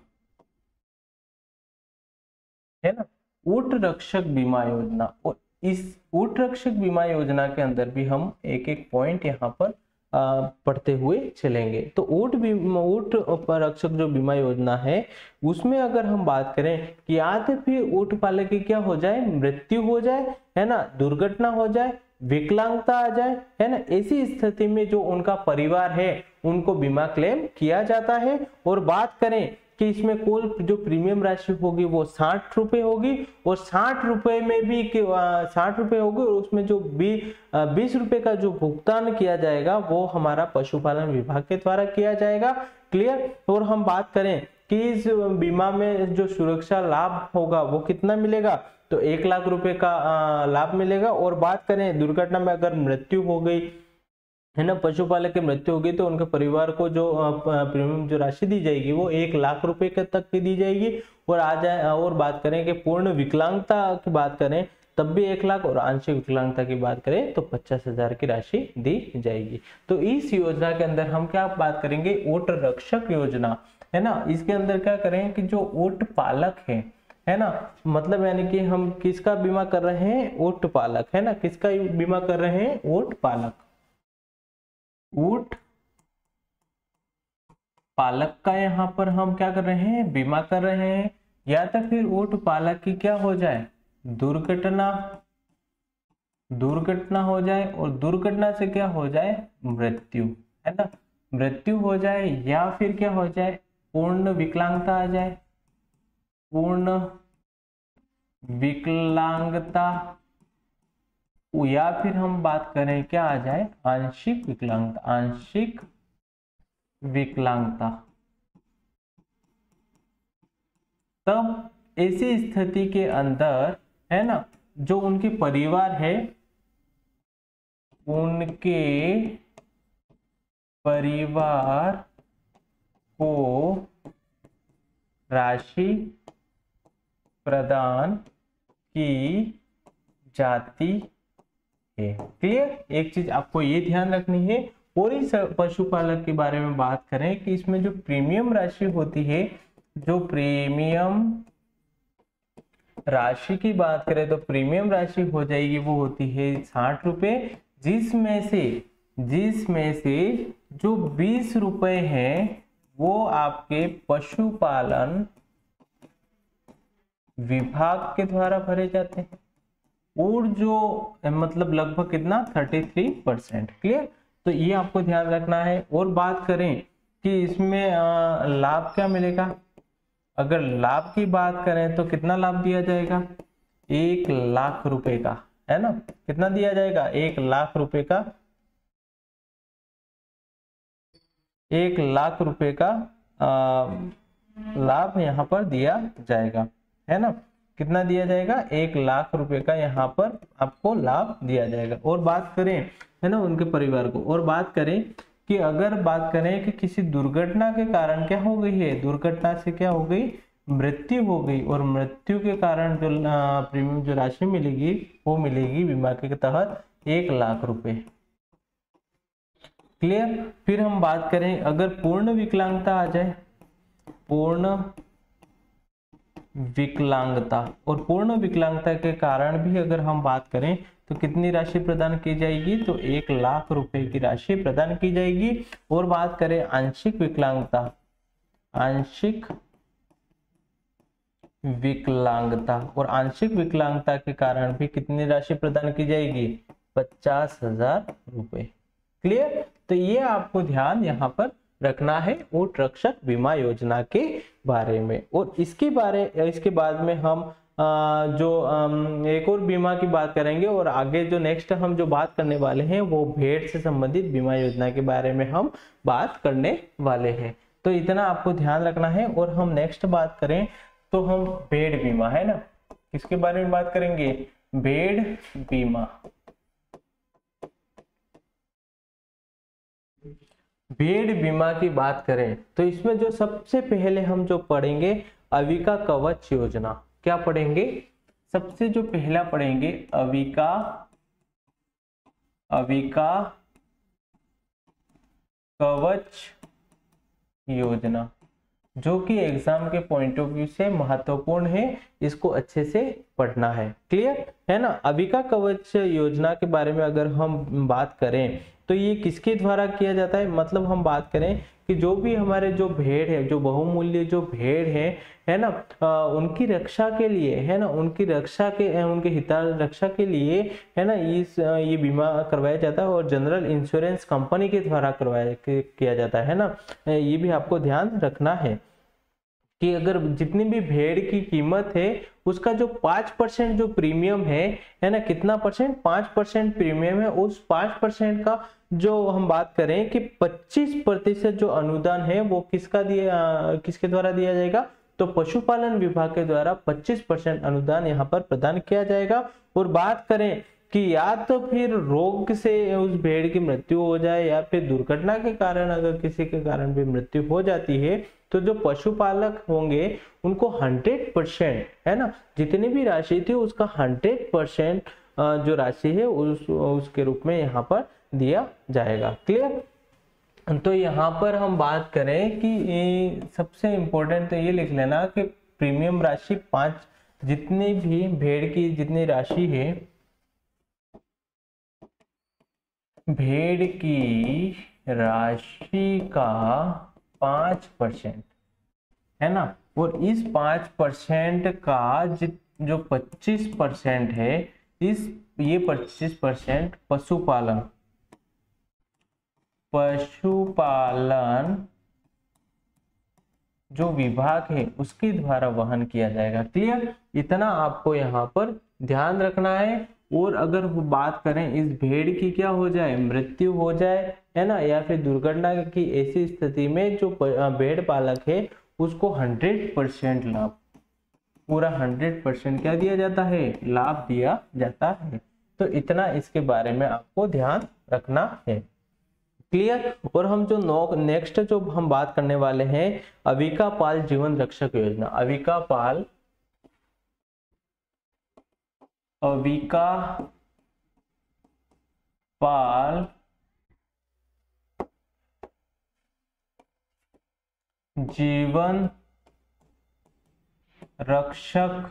है ना, ऊंट रक्षक बीमा योजना। और इस ऊंट रक्षक बीमा योजना के अंदर भी हम एक एक पॉइंट यहाँ पर पढ़ते हुए चलेंगे। तो ऊंट रक्षक जो बीमा योजना है, उसमें अगर हम बात करें कि या तो फिर ऊंट पालक की क्या हो जाए, मृत्यु हो जाए, है ना, दुर्घटना हो जाए, विकलांगता आ जाए, है ना, ऐसी स्थिति में जो उनका परिवार है उनको बीमा क्लेम किया जाता है। और बात करें कि इसमें कुल जो प्रीमियम राशि होगी वो 60 रुपए होगी, और 60 रुपए में भी 60 रुपए होगी, और उसमें जो 20 रुपए का जो भुगतान किया जाएगा वो हमारा पशुपालन विभाग के द्वारा किया जाएगा। क्लियर। और हम बात करें कि इस बीमा में जो सुरक्षा लाभ होगा वो कितना मिलेगा, तो 1 लाख रुपए का लाभ मिलेगा। और बात करें दुर्घटना में अगर मृत्यु हो गई है ना, पशुपालक की मृत्यु होगी तो उनके परिवार को जो प्रीमियम जो राशि दी जाएगी वो 1 लाख रुपए तक की दी जाएगी। और आ जाए और बात करें कि पूर्ण विकलांगता की बात करें तब भी 1 लाख, और आंशिक विकलांगता की बात करें तो 50,000 की राशि दी जाएगी। तो इस योजना के अंदर हम क्या बात करेंगे, ऊंट रक्षक योजना, है ना। इसके अंदर क्या करें कि जो ऊंट पालक है ना, मतलब यानी कि हम किसका बीमा कर रहे हैं, ऊंट पालक, है ना, किसका बीमा कर रहे हैं, ऊंट पालक, ऊंट पालक का यहाँ पर हम क्या कर रहे हैं, बीमा कर रहे हैं। या तो फिर ऊंट पालक की क्या हो जाए, दुर्घटना हो जाए, और दुर्घटना से क्या हो जाए, मृत्यु, है ना, मृत्यु हो जाए, या फिर क्या हो जाए, पूर्ण विकलांगता आ जाए, पूर्ण विकलांगता, या फिर हम बात करें क्या आ जाए, आंशिक विकलांगता, आंशिक विकलांगता। तब ऐसी स्थिति के अंदर, है ना, जो उनके परिवार है, उनके परिवार को राशि प्रदान की जाती है। क्लियर, एक चीज आपको ये ध्यान रखनी है, और इस पशुपालक के बारे में बात करें कि इसमें जो प्रीमियम राशि होती है, जो प्रीमियम राशि की बात करें तो प्रीमियम राशि हो जाएगी, वो होती है 60 रुपए, जिसमें से जो 20 रुपए हैं वो आपके पशुपालन विभाग के द्वारा भरे जाते हैं, और जो मतलब लगभग कितना 33%। क्लियर, तो ये आपको ध्यान रखना है। और बात करें कि इसमें लाभ क्या मिलेगा, अगर लाभ की बात करें तो कितना लाभ दिया जाएगा, 1 लाख रुपए का, है ना, कितना दिया जाएगा, 1 लाख रुपए का, 1 लाख रुपए का लाभ यहाँ पर दिया जाएगा, है ना, कितना दिया जाएगा, 1 लाख रुपए का यहाँ पर आपको लाभ दिया जाएगा। और बात करें, है ना, उनके परिवार को, और बात करें कि अगर बात करें कि किसी दुर्घटना के कारण क्या हो गई है, दुर्घटना से क्या हो गई, मृत्यु हो गई, और मृत्यु के कारण जो प्रीमियम जो राशि मिलेगी वो मिलेगी बीमा के तहत 1 लाख रुपए। क्लियर, फिर हम बात करें अगर पूर्ण विकलांगता आ जाए, पूर्ण विकलांगता, और पूर्ण विकलांगता के कारण भी अगर हम बात करें तो कितनी राशि प्रदान की जाएगी, तो 1 लाख रुपए की राशि प्रदान की जाएगी। और बात करें आंशिक विकलांगता, आंशिक विकलांगता, और आंशिक विकलांगता के कारण भी कितनी राशि प्रदान की जाएगी, 50,000 रुपए। क्लियर, तो ये आपको ध्यान यहाँ पर रखना है ऊंट रक्षक बीमा योजना के बारे में। और इसके बाद में हम एक और बीमा की बात करेंगे, और आगे जो नेक्स्ट हम जो बात करने वाले हैं वो भेड़ से संबंधित बीमा योजना के बारे में हम बात करने वाले हैं। तो इतना आपको ध्यान रखना है। और हम नेक्स्ट बात करें तो हम भेड़ बीमा, है ना, किसके बारे में बात करेंगे, भेड़ बीमा। भेड़ बीमा की बात करें तो इसमें जो सबसे पहले हम जो पढ़ेंगे अविका कवच योजना। क्या पढ़ेंगे, सबसे जो पहला पढ़ेंगे अविका कवच योजना, जो कि एग्जाम के पॉइंट ऑफ व्यू से महत्वपूर्ण है, इसको अच्छे से पढ़ना है। क्लियर है ना। अविका कवच योजना के बारे में अगर हम बात करें तो ये किसके द्वारा किया जाता है, मतलब हम बात करें कि जो भी हमारे जो भेड़ है, जो बहुमूल्य जो भेड़ है ना, उनकी रक्षा के लिए, है ना, उनकी रक्षा के लिए, है ना, ये बीमा करवाया जाता है, और जनरल इंश्योरेंस कंपनी के द्वारा किया जाता है ना। ये भी आपको ध्यान रखना है कि अगर जितनी भी भेड़ की कीमत है उसका जो 5% जो प्रीमियम है ना, कितना परसेंट, 5% प्रीमियम है, उस 5% का जो हम बात करें कि 25% जो अनुदान है वो किसके द्वारा दिया जाएगा, तो पशुपालन विभाग के द्वारा 25% अनुदान यहाँ पर प्रदान किया जाएगा। और बात करें कि या तो फिर रोग से उस भेड़ की मृत्यु हो जाए या फिर दुर्घटना के कारण अगर किसी के कारण भी मृत्यु हो जाती है तो जो पशुपालक होंगे उनको 100%, है ना, जितनी भी राशि थी उसका 100% जो राशि है उसके रूप में यहाँ पर दिया जाएगा। क्लियर। तो यहाँ पर हम बात करें कि सबसे इम्पोर्टेंट तो ये लिख लेना कि प्रीमियम राशि 5, जितनी भी भेड़ की जितनी राशि है, भेड़ की राशि का 5%, है ना, और इस 5% का जो 25% है, ये 25% पशुपालन जो विभाग है उसके द्वारा वहन किया जाएगा। क्लियर। इतना आपको यहाँ पर ध्यान रखना है। और अगर वो बात करें इस भेड़ की क्या हो जाए, मृत्यु हो जाए, है ना, या फिर दुर्घटना की ऐसी स्थिति में जो भेड़ पालक है उसको 100% लाभ, पूरा 100% क्या दिया जाता है, लाभ दिया जाता है। तो इतना इसके बारे में आपको ध्यान रखना है। क्लियर। और हम जो नेक्स्ट जो हम बात करने वाले हैं, अविका पाल जीवन रक्षक योजना। अविका पाल जीवन रक्षक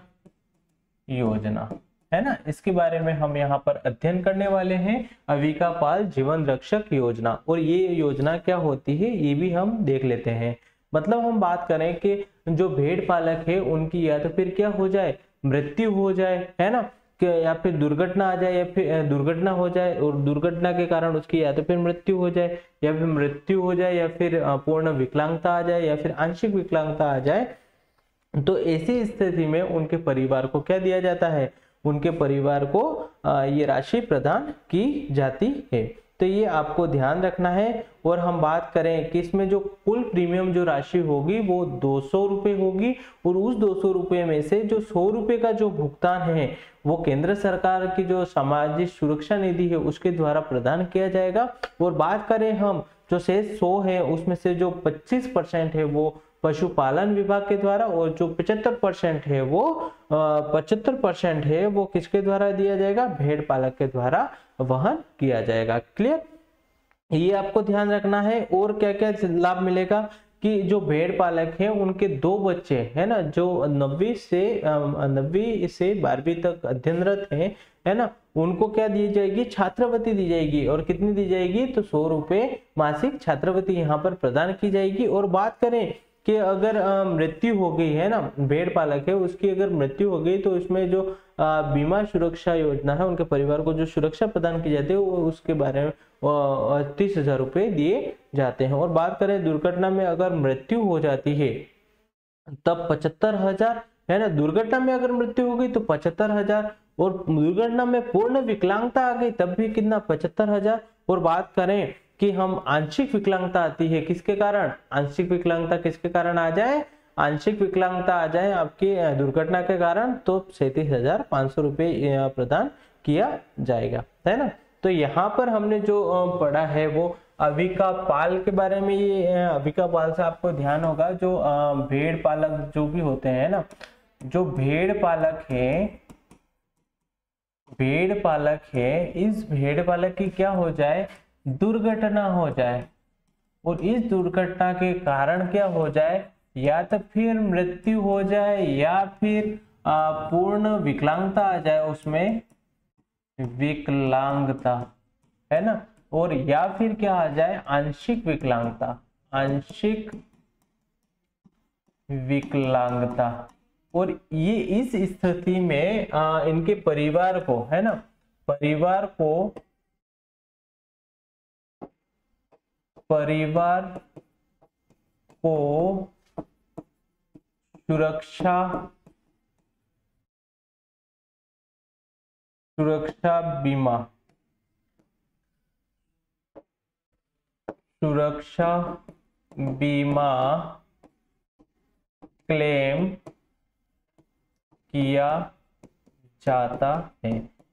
योजना, है ना, इसके बारे में हम यहाँ पर अध्ययन करने वाले हैं। अविका पाल जीवन रक्षक योजना। और ये योजना क्या होती है ये भी हम देख लेते हैं। मतलब हम बात करें कि जो भेड़ पालक है उनकी या तो फिर क्या हो जाए, मृत्यु हो जाए, है ना, या फिर दुर्घटना आ जाए, या फिर दुर्घटना हो जाए और दुर्घटना के कारण उसकी या तो फिर मृत्यु हो जाए, या फिर मृत्यु हो जाए, या फिर पूर्ण विकलांगता आ जाए, या फिर आंशिक विकलांगता आ जाए। तो ऐसी स्थिति में उनके परिवार को क्या दिया जाता है, उनके परिवार को ये राशि प्रदान की जाती है। तो ये आपको ध्यान रखना है। और हम बात करें कि इसमें जो कुल प्रीमियम जो राशि होगी वो 200 रुपये होगी, और उस 200 रुपये में से जो 100 रुपये का जो भुगतान है वो केंद्र सरकार की जो सामाजिक सुरक्षा निधि है उसके द्वारा प्रदान किया जाएगा। और बात करें हम जो शेष 100 है उसमें से जो 25% है वो पशुपालन विभाग के द्वारा, और जो 75% है वो 75% है वो किसके द्वारा दिया जाएगा, भेड़ पालक के द्वारा वहन किया जाएगा। क्लियर। ये आपको ध्यान रखना है। और क्या क्या लाभ मिलेगा कि जो भेड़ पालक है उनके 2 बच्चे, है ना, जो 9वीं से 12वीं तक अध्ययनरत है ना, उनको क्या दी जाएगी, छात्रवृत्ति दी जाएगी। और कितनी दी जाएगी, तो 100 रुपये मासिक छात्रवृत्ति यहाँ पर प्रदान की जाएगी। और बात करें कि अगर मृत्यु हो गई, है ना, भेड़ पालक है उसकी अगर मृत्यु हो गई तो इसमें जो बीमा सुरक्षा योजना है उनके परिवार को जो सुरक्षा प्रदान की जाती है वो उसके बारे में 30,000 रुपये दिए जाते हैं। और बात करें दुर्घटना में अगर मृत्यु हो जाती है तब 75,000, है ना, दुर्घटना में अगर मृत्यु हो गई तो 75,000, और दुर्घटना में पूर्ण विकलांगता आ गई तब भी कितना, 75,000। और बात करें कि हम आंशिक विकलांगता आती है किसके कारण, आंशिक विकलांगता किसके कारण आ जाए, आंशिक विकलांगता आ जाए आपकी दुर्घटना के कारण, तो 37,500 रुपये प्रदान किया जाएगा, है ना। तो यहाँ पर हमने जो पढ़ा है वो अविका पाल के बारे में। ये अविका पाल से आपको ध्यान होगा जो भेड़ पालक जो भी होते हैं ना, जो भेड़ पालक है, इस भेड़ पालक की क्या हो जाए, दुर्घटना हो जाए, और इस दुर्घटना के कारण क्या हो जाए, या तो फिर मृत्यु हो जाए या फिर पूर्ण विकलांगता आ जाए, उसमें विकलांगता, है ना, और या फिर क्या आ जाए, आंशिक विकलांगता, आंशिक विकलांगता। और ये इस स्थिति में इनके परिवार को, है ना, परिवार को सुरक्षा बीमा क्लेम किया जाता है।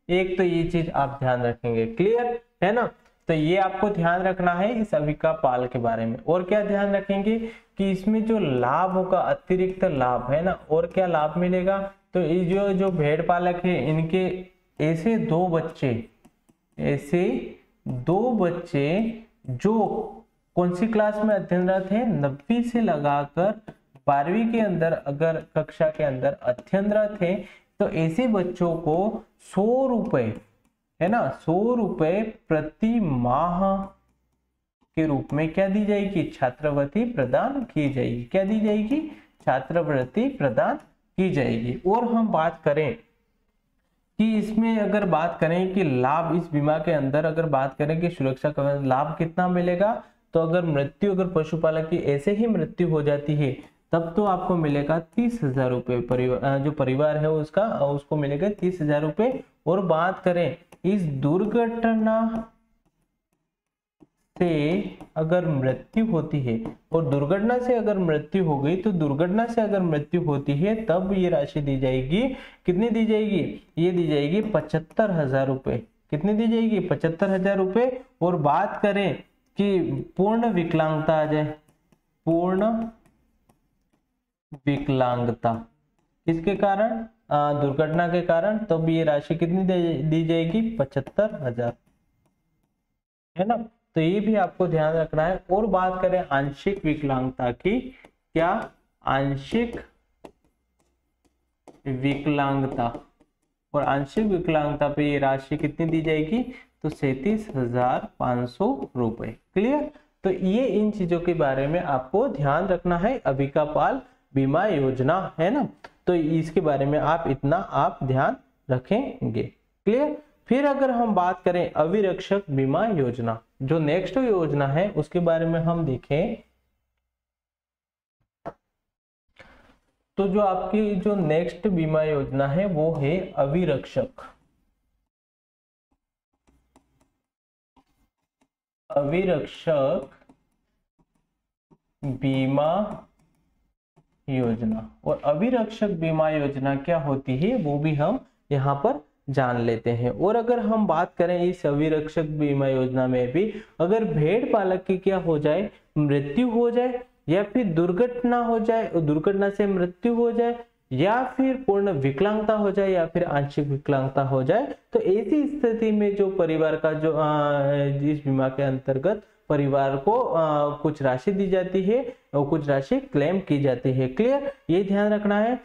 एक तो ये चीज आप ध्यान रखेंगे, क्लियर है ना। तो ये आपको ध्यान रखना है इस अविका पाल के बारे में। और क्या ध्यान रखेंगे कि इसमें जो लाभ होगा, अतिरिक्त लाभ है ना, और क्या लाभ मिलेगा, तो ये जो भेड़ पालक है इनके ऐसे दो बच्चे जो कौन सी क्लास में अध्ययनरत है, 9वीं से लगाकर 12वीं के अंदर अगर कक्षा के अंदर अध्ययनरत है, तो ऐसे बच्चों को 100 रुपए है ना, 100 रुपए प्रति माह के रूप में क्या दी जाएगी, छात्रवृत्ति प्रदान की जाएगी। क्या दी जाएगी, छात्रवृत्ति प्रदान की जाएगी। और हम बात करें कि इसमें अगर बात करें कि लाभ इस बीमा के अंदर अगर बात करें कि सुरक्षा कवच लाभ कितना मिलेगा, तो अगर पशुपालक की ऐसे ही मृत्यु हो जाती है तब तो आपको मिलेगा 30,000 रुपये। परिवार जो परिवार है उसको मिलेगा 30,000 रुपये। और बात करें इस दुर्घटना से अगर मृत्यु होती है, और दुर्घटना से अगर मृत्यु हो गई, तो दुर्घटना से अगर मृत्यु होती है तब ये राशि दी जाएगी, कितनी दी जाएगी, ये दी जाएगी 75,000 रुपये। कितनी दी जाएगी, 75,000 रुपये। और बात करें कि पूर्ण विकलांगता आ जाए, पूर्ण विकलांगता किसके कारण, दुर्घटना के कारण, तब ये राशि कितनी दी जाएगी, 75,000 है ना। तो ये भी आपको ध्यान रखना है। और बात करें आंशिक विकलांगता की, क्या आंशिक विकलांगता, और आंशिक विकलांगता पे ये राशि कितनी दी जाएगी, तो 37,500 रुपए। क्लियर। तो ये इन चीजों के बारे में आपको ध्यान रखना है, अविका पाल बीमा योजना है ना, तो इसके बारे में आप इतना आप ध्यान रखेंगे। क्लियर। फिर अगर हम बात करें अविरक्षक बीमा योजना, जो नेक्स्ट योजना है उसके बारे में हम देखें, तो जो आपकी जो नेक्स्ट बीमा योजना है वो है अविरक्षक बीमा योजना। और अविरक्षक बीमा योजना क्या होती है वो भी हम यहाँ पर जान लेते हैं। और अगर हम बात करें इस अविरक्षक बीमा योजना में भी अगर भेड़ पालक की क्या हो जाए, मृत्यु हो जाए, या फिर दुर्घटना हो जाए, दुर्घटना से मृत्यु हो जाए, या फिर पूर्ण विकलांगता हो जाए, या फिर आंशिक विकलांगता हो जाए, तो ऐसी स्थिति में जो परिवार का जो इस बीमा के अंतर्गत परिवार को कुछ राशि दी जाती है और कुछ राशि क्लेम की जाती है। क्लियर, ये ध्यान रखना है।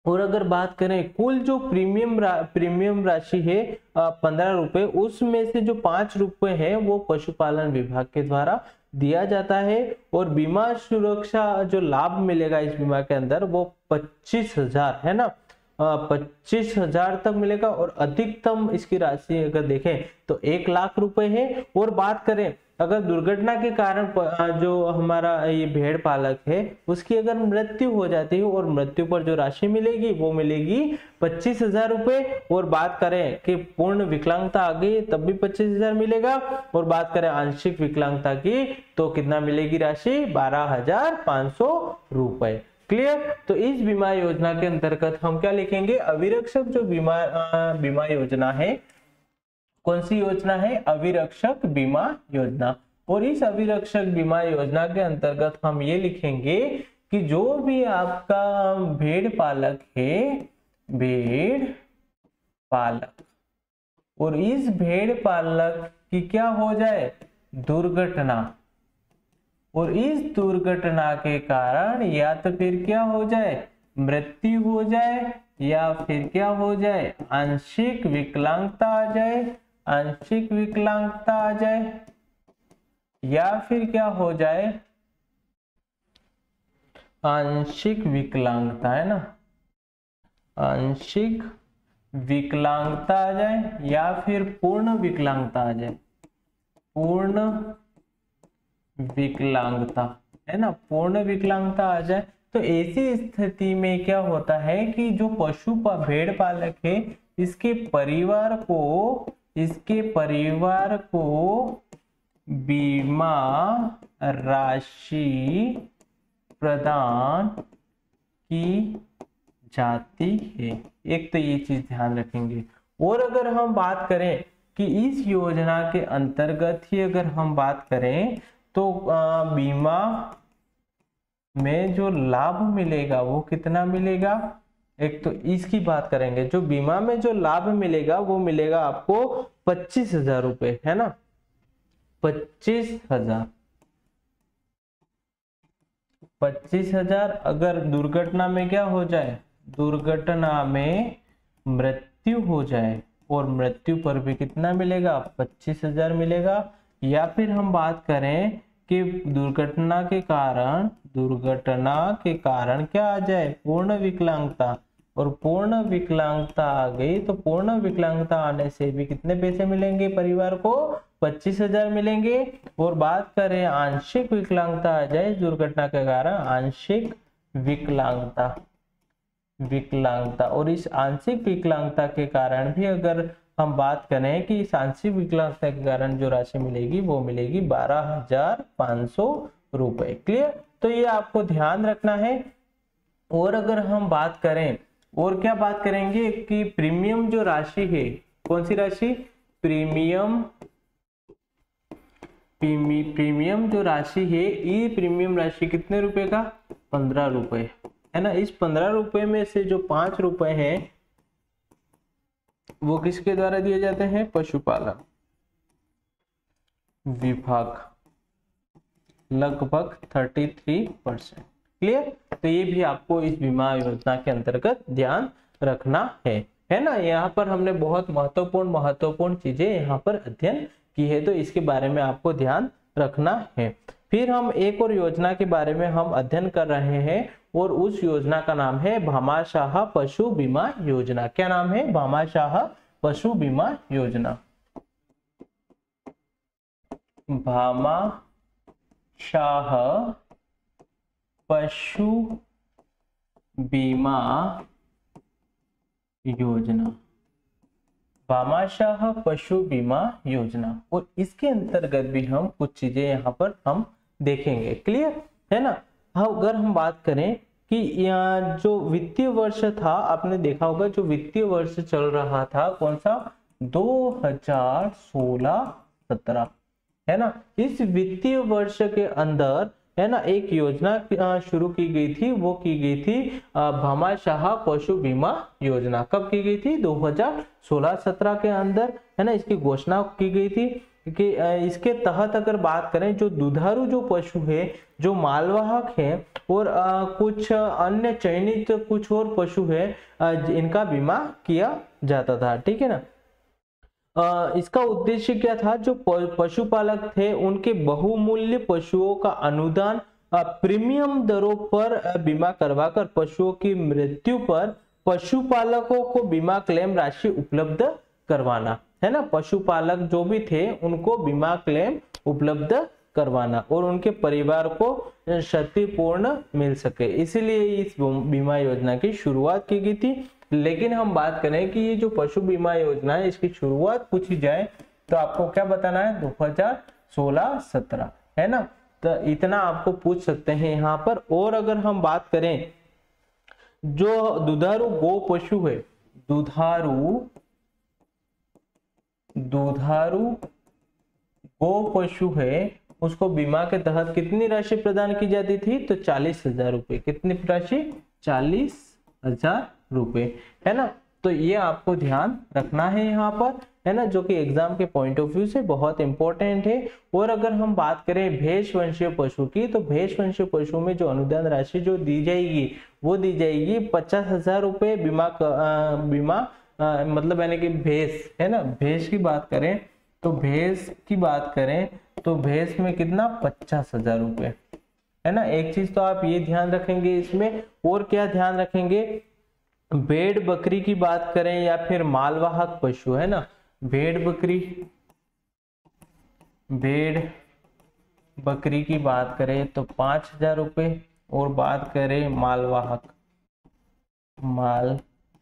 और अगर बात करें कुल जो प्रीमियम राशि है 15 रुपए, उसमें से जो 5 रुपए है वो पशुपालन विभाग के द्वारा दिया जाता है। और बीमा सुरक्षा जो लाभ मिलेगा इस बीमा के अंदर वो 25,000 है ना, 25,000 तक मिलेगा। और अधिकतम इसकी राशि अगर देखें तो 1 लाख रुपए है। और बात करें अगर दुर्घटना के कारण जो हमारा ये भेड़ पालक है उसकी अगर मृत्यु हो जाती है, और मृत्यु पर जो राशि मिलेगी वो मिलेगी 25,000 रुपए। और बात करें कि पूर्ण विकलांगता आ गई तब भी 25,000 मिलेगा। और बात करें आंशिक विकलांगता की तो कितना मिलेगी राशि, 12,500 रुपए। क्लियर। तो इस बीमा योजना के अंतर्गत हम क्या लिखेंगे, अविरक्षक जो बीमा योजना है, कौन सी योजना है, अविरक्षक बीमा योजना। और इस अविरक्षक बीमा योजना के अंतर्गत हम ये लिखेंगे कि जो भी आपका भेड़ पालक है, भेड़ पालक, और इस भेड़ पालक की क्या हो जाए, दुर्घटना, और इस दुर्घटना के कारण या तो फिर क्या हो जाए, मृत्यु हो जाए, या फिर क्या हो जाए, आंशिक विकलांगता आ जाए, आंशिक विकलांगता आ जाए, या फिर क्या हो जाए, आंशिक विकलांगता है ना, आंशिक विकलांगता आ जाए, या फिर पूर्ण विकलांगता आ जाए, पूर्ण विकलांगता है ना, पूर्ण विकलांगता आ जाए। तो ऐसी स्थिति में क्या होता है कि जो भेड़ पालक है इसके परिवार को बीमा राशि प्रदान की जाती है। एक तो ये चीज ध्यान रखेंगे। और अगर हम बात करें कि इस योजना के अंतर्गत ही अगर हम बात करें तो बीमा में जो लाभ मिलेगा वो कितना मिलेगा, एक तो इसकी बात करेंगे, जो बीमा में जो लाभ मिलेगा वो मिलेगा आपको 25,000 रुपए, है ना, 25,000। 25,000 अगर दुर्घटना में क्या हो जाए, दुर्घटना में मृत्यु हो जाए और मृत्यु पर भी कितना मिलेगा, 25,000 मिलेगा। या फिर हम बात करें कि दुर्घटना के कारण क्या आ जाए, पूर्ण विकलांगता, और पूर्ण विकलांगता आ गई तो पूर्ण विकलांगता आने से भी कितने पैसे मिलेंगे परिवार को, 25,000 मिलेंगे। और बात करें आंशिक विकलांगता आ जाए दुर्घटना के कारण, आंशिक विकलांगता, और इस आंशिक विकलांगता के कारण भी अगर हम बात करें कि इस आंशिक विकलांगता के कारण जो राशि मिलेगी वो मिलेगी 12,500 रुपए। क्लियर, तो ये आपको ध्यान रखना है। और अगर हम बात करें, और क्या बात करेंगे कि प्रीमियम जो राशि है, कौन सी राशि, प्रीमियम जो राशि है, ये प्रीमियम राशि कितने रुपए का, 15 रुपए, है ना। इस 15 रुपए में से जो 5 रुपए हैं वो किसके द्वारा दिए जाते हैं, पशुपालन विभाग, लगभग 33%। क्लियर, तो ये भी आपको इस बीमा योजना के अंतर्गत ध्यान रखना है ना। यहाँ पर हमने बहुत महत्वपूर्ण चीजें यहाँ पर अध्ययन की है, तो इसके बारे में आपको ध्यान रखना है। फिर हम एक और योजना के बारे में हम अध्ययन कर रहे हैं, और उस योजना का नाम है भामाशाह पशु बीमा योजना। क्या नाम है, भामाशाह पशु बीमा योजना। भामाशाह पशु बीमा योजना, भामाशाह पशु बीमा योजना, और इसके अंतर्गत भी हम कुछ चीजें यहाँ पर हम देखेंगे। क्लियर है ना। अगर हम बात करें कि यहाँ जो वित्तीय वर्ष था, आपने देखा होगा जो वित्तीय वर्ष चल रहा था कौन सा, 2016-17, है ना। इस वित्तीय वर्ष के अंदर, है ना, एक योजना शुरू की गई थी, वो की गई थी भामाशाह पशु बीमा योजना। कब की गई थी, 2016-17 के अंदर, है ना, इसकी घोषणा की गई थी कि इसके तहत अगर बात करें, जो दुधारू जो पशु है, जो मालवाहक है, और कुछ अन्य चयनित कुछ और पशु है, इनका बीमा किया जाता था। ठीक है ना। इसका उद्देश्य क्या था, जो पशुपालक थे उनके बहुमूल्य पशुओं का अनुदान प्रीमियम दरों पर बीमा करवाकर पशुओं की मृत्यु पर पशुपालकों को बीमा क्लेम राशि उपलब्ध करवाना, है ना। पशुपालक जो भी थे उनको बीमा क्लेम उपलब्ध करवाना और उनके परिवार को क्षतिपूर्ण मिल सके, इसीलिए इस बीमा योजना की शुरुआत की गई थी। लेकिन हम बात करें कि ये जो पशु बीमा योजना है, इसकी शुरुआत पूछी जाए तो आपको क्या बताना है, 2016-17, है ना। तो इतना आपको पूछ सकते हैं यहाँ पर। और अगर हम बात करें जो दुधारू गो पशु है, दुधारू गो पशु है, उसको बीमा के तहत कितनी राशि प्रदान की जाती थी, तो 40,000 रुपए। कितनी राशि, 40,000 रुपए, है ना। तो ये आपको ध्यान रखना है यहाँ पर, है ना, जो कि एग्जाम के पॉइंट ऑफ व्यू से बहुत इंपॉर्टेंट है। और अगर हम बात करें भेष वंशीय पशु की, तो भेष वंशीय पशु में जो अनुदान राशि जो दी जाएगी वो दी जाएगी 50,000 रुपए बीमा मतलब यानी कि भैंस, है ना। भैंस की बात करें तो भैंस में कितना, 50,000 रुपए, है ना। एक चीज तो आप ये ध्यान रखेंगे इसमें, और क्या ध्यान रखेंगे, भेड़ बकरी की बात करें या फिर मालवाहक पशु, है ना, भेड़ बकरी की बात करें तो 5,000 रुपए, और बात करें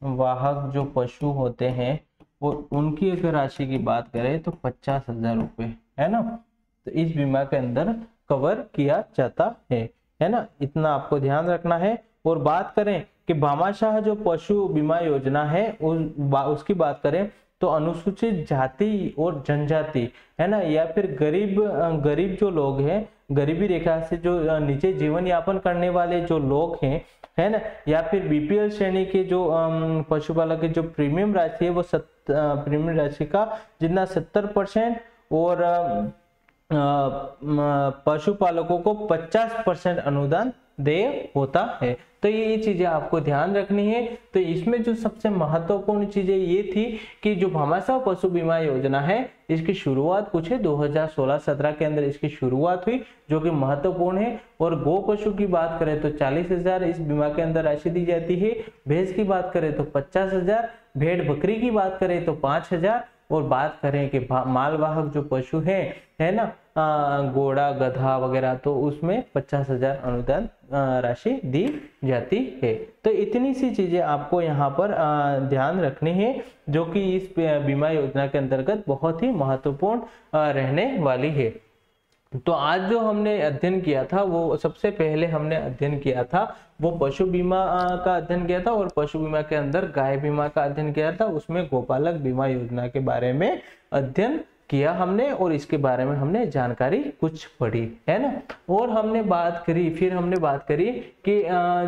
मालवाहक जो पशु होते हैं और उनकी अगर राशि की बात करें तो 50,000 रुपए, है ना। तो इस बीमा के अंदर कवर किया जाता है ना। इतना आपको ध्यान रखना है। और बात करें कि भामाशाह जो पशु बीमा योजना है उसकी बात करें तो अनुसूचित जाति और जनजाति, है ना, या फिर गरीब जो लोग हैं, गरीबी रेखा से जो नीचे जीवन यापन करने वाले जो लोग हैं, है ना, या फिर बीपीएल श्रेणी के जो पशुपालक के जो प्रीमियम राशि है वो प्रीमियम राशि का जितना 70% और पशुपालकों को 50% अनुदान देय होता है। तो ये चीजें आपको ध्यान रखनी है। तो इसमें जो सबसे महत्वपूर्ण चीजें ये थी कि जो भामाशाह पशु बीमा योजना है इसकी शुरुआत कुछ है 2016-17 के अंदर इसकी शुरुआत हुई, जो कि महत्वपूर्ण है। और गो पशु की बात करें तो 40,000 इस बीमा के अंदर राशि दी जाती है। भैंस की बात करें तो 50,000, भेड़ बकरी की बात करें तो 5,000, और बात करें कि मालवाहक जो पशु है ना, घोड़ा गधा वगैरह, तो उसमें 50,000 अनुदान राशि दी जाती है। तो इतनी सी चीजें आपको यहाँ पर ध्यान रखनी है, जो कि इस बीमा योजना के अंतर्गत बहुत ही महत्वपूर्ण रहने वाली है। तो आज जो हमने अध्ययन किया था वो सबसे पहले हमने अध्ययन किया था वो पशु बीमा का अध्ययन किया था, और पशु बीमा के अंदर गाय बीमा का अध्ययन किया था। उसमें गोपालक बीमा योजना के बारे में अध्ययन किया हमने, और इसके बारे में हमने जानकारी कुछ पढ़ी, है ना। और हमने बात करी, फिर हमने बात करी कि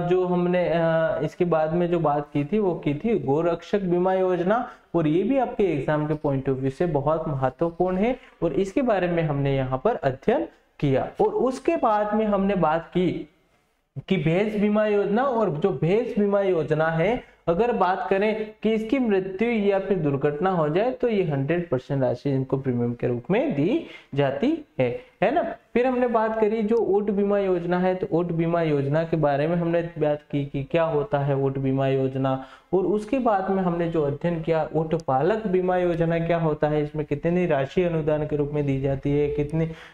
जो हमने इसके बाद में जो बात की थी वो की थी गोरक्षक बीमा योजना, और ये भी आपके एग्जाम के पॉइंट ऑफ व्यू से बहुत महत्वपूर्ण है, और इसके बारे में हमने यहाँ पर अध्ययन किया। और उसके बाद में हमने बात की कि भैंस बीमा योजना, और जो भैंस बीमा योजना है अगर बात करें कि इसकी मृत्यु या फिर दुर्घटना हो जाए तो ये 100% राशि इनको प्रीमियम के रूप में दी जाती है ना। फिर हमने बात करी जो ऊंट बीमा योजना है, तो ऊंट बीमा योजना के बारे में हमने बात की कि क्या होता है ऊंट बीमा योजना, और उसके बाद में हमने जो अध्ययन किया ऊंट पालक बीमा योजना क्या होता है, इसमें कितनी राशि अनुदान के रूप में दी जाती है,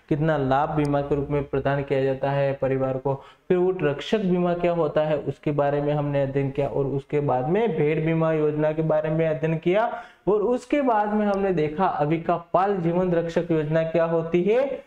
कितना लाभ बीमा के रूप में प्रदान किया जाता है परिवार को। फिर ऊंट रक्षक बीमा क्या होता है उसके बारे में हमने अध्ययन किया, और उसके बाद में भेड़ बीमा योजना के बारे में अध्ययन किया, और उसके बाद में हमने देखा अविका पाल जीवन रक्षक योजना क्या होती है,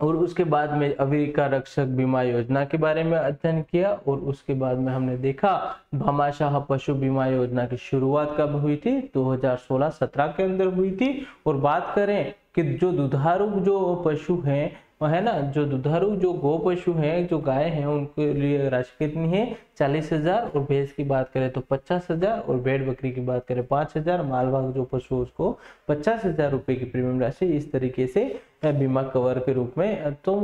और उसके बाद में अविका रक्षक बीमा योजना के बारे में अध्ययन किया। और उसके बाद में हमने देखा भामाशाह पशु बीमा योजना की शुरुआत कब हुई थी, 2016-17 के अंदर हुई थी। और बात करें कि जो दुधारू जो पशु हैं, है ना, जो दुधारू जो गो पशु हैं, जो गाय हैं, उनके लिए राशि कितनी है 40,000, और भैंस की बात करें तो 50,000, और भेड़ बकरी की बात करें 5,000, मालवाहक जो पशु उसको 50,000 रुपए की प्रीमियम राशि इस तरीके से बीमा कवर के रूप में। तो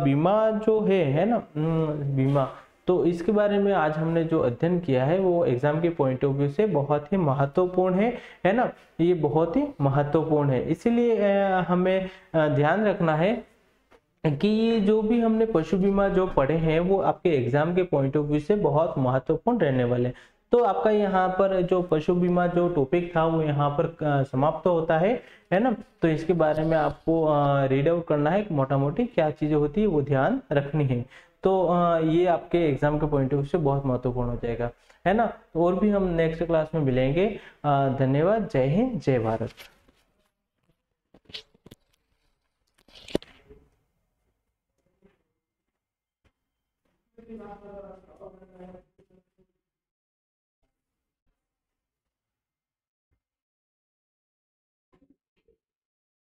बीमा जो है ना, बीमा, तो इसके बारे में आज हमने जो अध्ययन किया है वो एग्जाम के पॉइंट ऑफ व्यू से बहुत ही महत्वपूर्ण है ना, ये बहुत ही महत्वपूर्ण है। इसीलिए हमें ध्यान रखना है कि ये जो भी हमने पशु बीमा जो पढ़े हैं वो आपके एग्जाम के पॉइंट ऑफ व्यू से बहुत महत्वपूर्ण रहने वाले हैं। तो आपका यहाँ पर जो पशु बीमा जो टॉपिक था वो यहाँ पर समाप्त होता है ना। तो इसके बारे में आपको रीड आउट करना है, मोटा मोटी क्या चीजें होती है वो ध्यान रखनी है। तो ये आपके एग्जाम के पॉइंट ऑफ व्यू से बहुत महत्वपूर्ण हो जाएगा, है ना। तो और भी हम नेक्स्ट क्लास में मिलेंगे। धन्यवाद। जय हिंद, जय भारत।